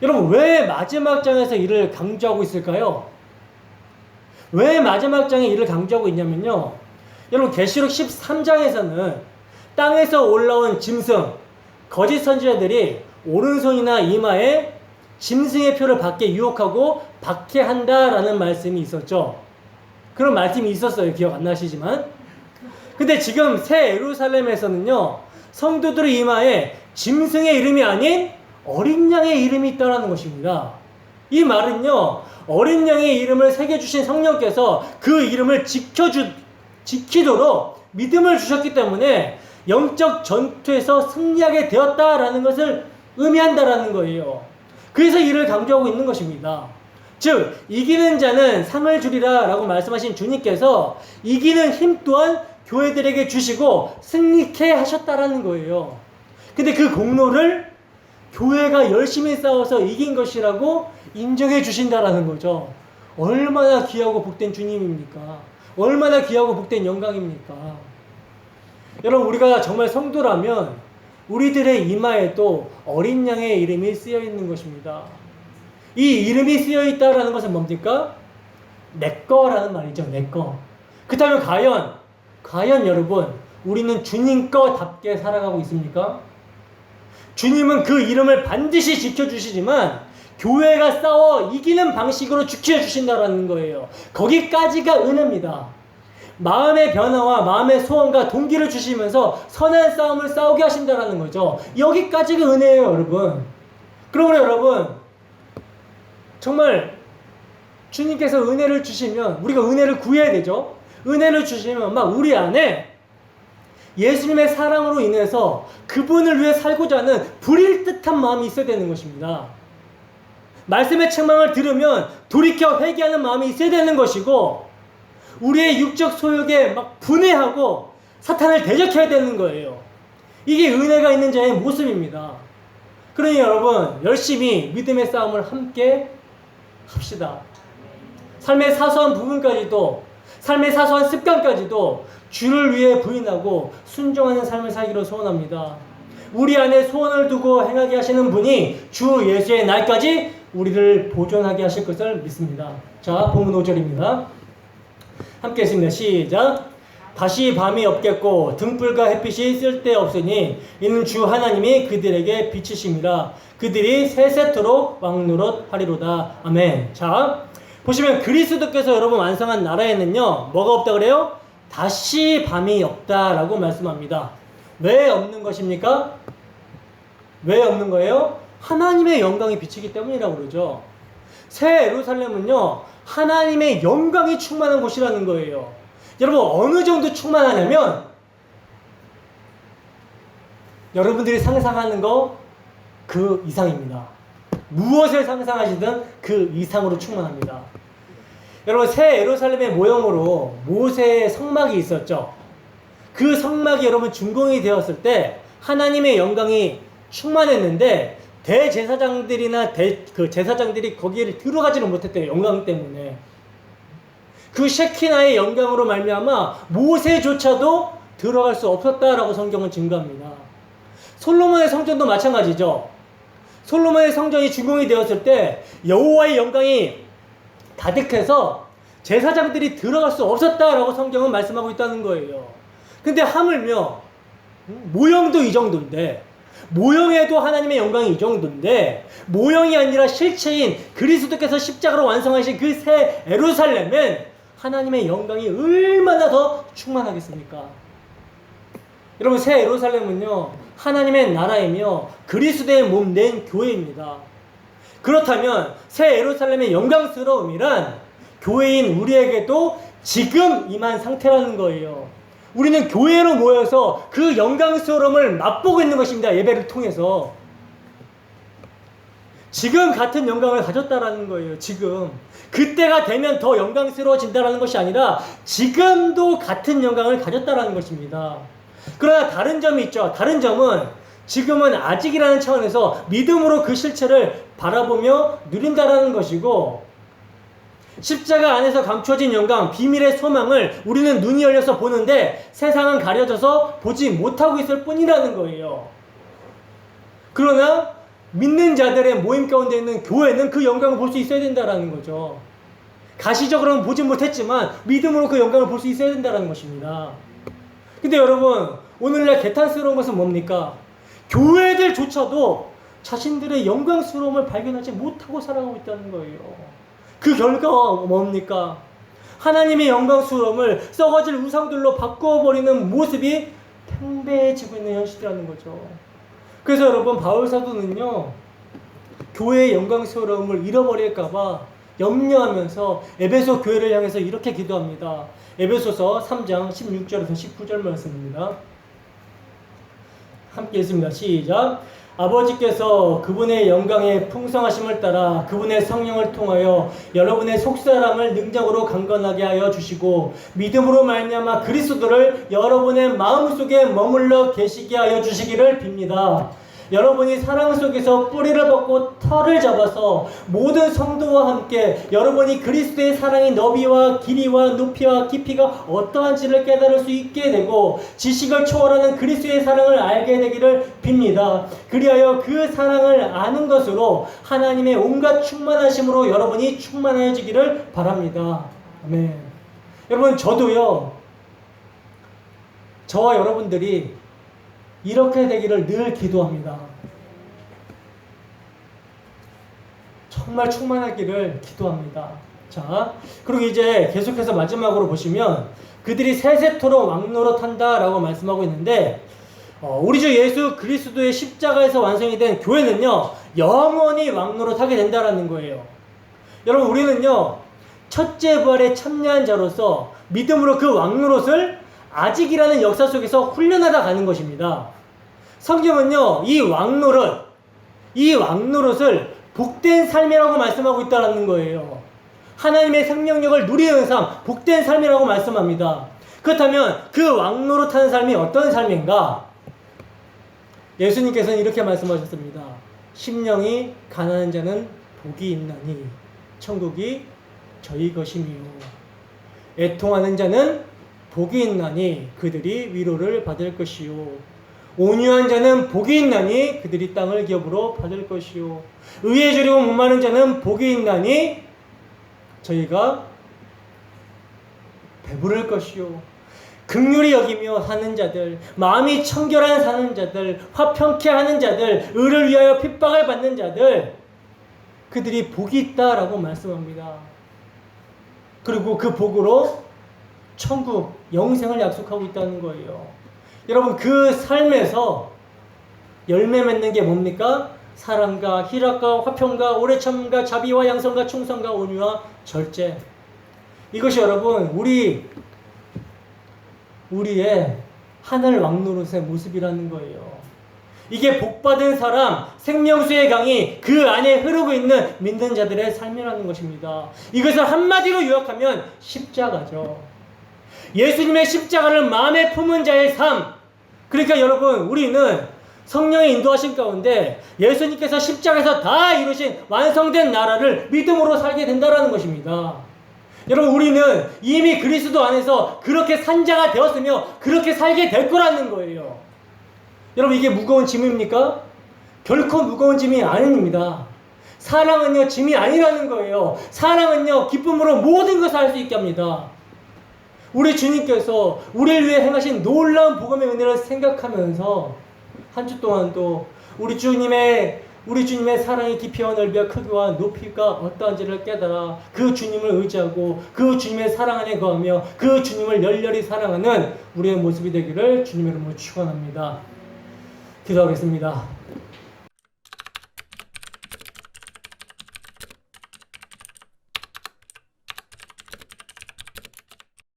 여러분 왜 마지막 장에서 이를 강조하고 있을까요? 왜 마지막 장에 이를 강조하고 있냐면요. 여러분 계시록 13장에서는 땅에서 올라온 짐승, 거짓 선지자들이 오른손이나 이마에 짐승의 표를 받게 유혹하고 박해한다라는 말씀이 있었죠. 그런 말씀이 있었어요. 기억 안 나시지만. 근데 지금 새 예루살렘에서는요. 성도들의 이마에 짐승의 이름이 아닌 어린 양의 이름이 있다는 것입니다. 이 말은요. 어린 양의 이름을 새겨주신 성령께서 그 이름을 지키도록 믿음을 주셨기 때문에 영적 전투에서 승리하게 되었다라는 것을 의미한다라는 거예요. 그래서 이를 강조하고 있는 것입니다. 즉 이기는 자는 상을 주리라 라고 말씀하신 주님께서 이기는 힘 또한 교회들에게 주시고 승리케 하셨다라는 거예요. 근데 그 공로를 교회가 열심히 싸워서 이긴 것이라고 인정해 주신다라는 거죠. 얼마나 귀하고 복된 주님입니까? 얼마나 귀하고 복된 영광입니까? 여러분, 우리가 정말 성도라면 우리들의 이마에도 어린 양의 이름이 쓰여 있는 것입니다. 이 이름이 쓰여 있다라는 것은 뭡니까? 내 거라는 말이죠. 내 거. 그렇다면 과연 여러분, 우리는 주님 거답게 살아가고 있습니까? 주님은 그 이름을 반드시 지켜주시지만 교회가 싸워 이기는 방식으로 지켜주신다라는 거예요. 거기까지가 은혜입니다. 마음의 변화와 마음의 소원과 동기를 주시면서 선한 싸움을 싸우게 하신다라는 거죠. 여기까지가 은혜예요, 여러분. 그러므로 여러분, 정말 주님께서 은혜를 주시면 우리가 은혜를 구해야 되죠. 은혜를 주시면 막 우리 안에 예수님의 사랑으로 인해서 그분을 위해 살고자 하는 불일 듯한 마음이 있어야 되는 것입니다. 말씀의 책망을 들으면 돌이켜 회개하는 마음이 있어야 되는 것이고, 우리의 육적 소욕에 막 분해하고 사탄을 대적해야 되는 거예요. 이게 은혜가 있는 자의 모습입니다. 그러니 여러분, 열심히 믿음의 싸움을 함께 합시다. 삶의 사소한 부분까지도, 삶의 사소한 습관까지도 주를 위해 부인하고 순종하는 삶을 살기로 소원합니다. 우리 안에 소원을 두고 행하게 하시는 분이 주 예수의 날까지 우리를 보존하게 하실 것을 믿습니다. 자, 본문 5절입니다. 함께 읽습니다. 시작. 다시 밤이 없겠고 등불과 햇빛이 쓸데없으니 이는 주 하나님이 그들에게 비치심이라. 그들이 세세토록 왕노릇하리로다. 아멘. 자, 보시면 그리스도께서 여러분 완성한 나라에는요, 뭐가 없다 그래요? 다시 밤이 없다라고 말씀합니다. 왜 없는 것입니까? 왜 없는 거예요? 하나님의 영광이 비치기 때문이라고 그러죠. 새 예루살렘은요, 하나님의 영광이 충만한 곳이라는 거예요. 여러분, 어느 정도 충만하냐면 여러분들이 상상하는 거 그 이상입니다. 무엇을 상상하시든 그 이상으로 충만합니다. 여러분, 새 예루살렘의 모형으로 모세의 성막이 있었죠. 그 성막이 여러분 준공이 되었을 때 하나님의 영광이 충만했는데 대제사장들이나 그 제사장들이 거기를 들어가지는 못했대요. 영광 때문에. 그 셰키나의 영광으로 말미암아 모세조차도 들어갈 수 없었다라고 성경은 증거합니다. 솔로몬의 성전도 마찬가지죠. 솔로몬의 성전이 준공이 되었을 때 여호와의 영광이 가득해서 제사장들이 들어갈 수 없었다라고 성경은 말씀하고 있다는 거예요. 근데 하물며 모형도 이 정도인데, 모형에도 하나님의 영광이 이 정도인데, 모형이 아니라 실체인 그리스도께서 십자가로 완성하신 그 새 예루살렘엔 하나님의 영광이 얼마나 더 충만하겠습니까? 여러분, 새 예루살렘은요, 하나님의 나라이며 그리스도의 몸 낸 교회입니다. 그렇다면 새 예루살렘의 영광스러움이란 교회인 우리에게도 지금 임한 상태라는 거예요. 우리는 교회로 모여서 그 영광스러움을 맛보고 있는 것입니다. 예배를 통해서. 지금 같은 영광을 가졌다라는 거예요. 지금. 그때가 되면 더 영광스러워진다라는 것이 아니라 지금도 같은 영광을 가졌다라는 것입니다. 그러나 다른 점이 있죠. 다른 점은 지금은 아직이라는 차원에서 믿음으로 그 실체를 바라보며 누린다라는 것이고, 십자가 안에서 감추어진 영광, 비밀의 소망을 우리는 눈이 열려서 보는데 세상은 가려져서 보지 못하고 있을 뿐이라는 거예요. 그러나 믿는 자들의 모임 가운데 있는 교회는 그 영광을 볼 수 있어야 된다는 거죠. 가시적으로는 보지 못했지만 믿음으로 그 영광을 볼 수 있어야 된다는 것입니다. 근데 여러분, 오늘날 개탄스러운 것은 뭡니까? 교회들조차도 자신들의 영광스러움을 발견하지 못하고 살아가고 있다는 거예요. 그 결과가 뭡니까? 하나님의 영광스러움을 썩어질 우상들로 바꿔버리는 모습이 팽배해지고 있는 현실이라는 거죠. 그래서 여러분, 바울 사도는요, 교회의 영광스러움을 잃어버릴까봐 염려하면서 에베소 교회를 향해서 이렇게 기도합니다. 에베소서 3장 16절에서 19절 말씀입니다. 함께 읽습니다. 시작. 아버지께서 그분의 영광의 풍성하심을 따라 그분의 성령을 통하여 여러분의 속사람을 능력으로 강건하게 하여 주시고 믿음으로 말미암아 그리스도를 여러분의 마음속에 머물러 계시게 하여 주시기를 빕니다. 여러분이 사랑 속에서 뿌리를 벗고 털을 잡아서 모든 성도와 함께 여러분이 그리스도의 사랑의 너비와 길이와 높이와 깊이가 어떠한지를 깨달을 수 있게 되고 지식을 초월하는 그리스도의 사랑을 알게 되기를 빕니다. 그리하여 그 사랑을 아는 것으로 하나님의 온갖 충만하심으로 여러분이 충만해지기를 바랍니다. 아멘. 여러분, 저도요, 저와 여러분들이 이렇게 되기를 늘 기도합니다. 정말 충만하기를 기도합니다. 자, 그리고 이제 계속해서 마지막으로 보시면 그들이 세세토록 왕노릇한다 라고 말씀하고 있는데 우리 주 예수 그리스도의 십자가에서 완성이 된 교회는요 영원히 왕노릇하게 된다라는 거예요. 여러분, 우리는요 첫째 부활에 참여한 자로서 믿음으로 그 왕노릇을 아직이라는 역사 속에서 훈련하다 가는 것입니다. 성경은요, 이 왕노릇을 복된 삶이라고 말씀하고 있다는 거예요. 하나님의 생명력을 누리는 삶, 복된 삶이라고 말씀합니다. 그렇다면 그 왕노릇하는 삶이 어떤 삶인가? 예수님께서는 이렇게 말씀하셨습니다. 심령이 가난한 자는 복이 있나니 천국이 저희 것이며 애통하는 자는 복이 있나니 그들이 위로를 받을 것이요 온유한 자는 복이 있나니 그들이 땅을 기업으로 받을 것이요 의에 주려고 목마른 자는 복이 있나니 저희가 배부를 것이요 긍휼히 여기며 사는 자들, 마음이 청결한 사는 자들, 화평케 하는 자들, 의를 위하여 핍박을 받는 자들, 그들이 복이 있다라고 말씀합니다. 그리고 그 복으로 천국, 영생을 약속하고 있다는 거예요. 여러분, 그 삶에서 열매 맺는 게 뭡니까? 사랑과 희락과 화평과 오래 참과 자비와 양선과 충성과 온유와 절제. 이것이 여러분 우리의 하늘 왕노릇의 모습이라는 거예요. 이게 복받은 사람, 생명수의 강이 그 안에 흐르고 있는 믿는 자들의 삶이라는 것입니다. 이것을 한마디로 요약하면 십자가죠. 예수님의 십자가를 마음에 품은 자의 삶. 그러니까 여러분, 우리는 성령의 인도하신 가운데 예수님께서 십자가에서 다 이루신 완성된 나라를 믿음으로 살게 된다는 것입니다. 여러분, 우리는 이미 그리스도 안에서 그렇게 산 자가 되었으며 그렇게 살게 될 거라는 거예요. 여러분, 이게 무거운 짐입니까? 결코 무거운 짐이 아닙니다. 사랑은요 짐이 아니라는 거예요. 사랑은요 기쁨으로 모든 것을 할 수 있게 합니다. 우리 주님께서 우리를 위해 행하신 놀라운 복음의 은혜를 생각하면서 한 주 동안도 우리 주님의 사랑의 깊이와 넓이와 크기와 높이가 어떠한지를 깨달아 그 주님을 의지하고 그 주님의 사랑 안에 거하며 그 주님을 열렬히 사랑하는 우리의 모습이 되기를 주님의 이름으로 축원합니다. 기도하겠습니다.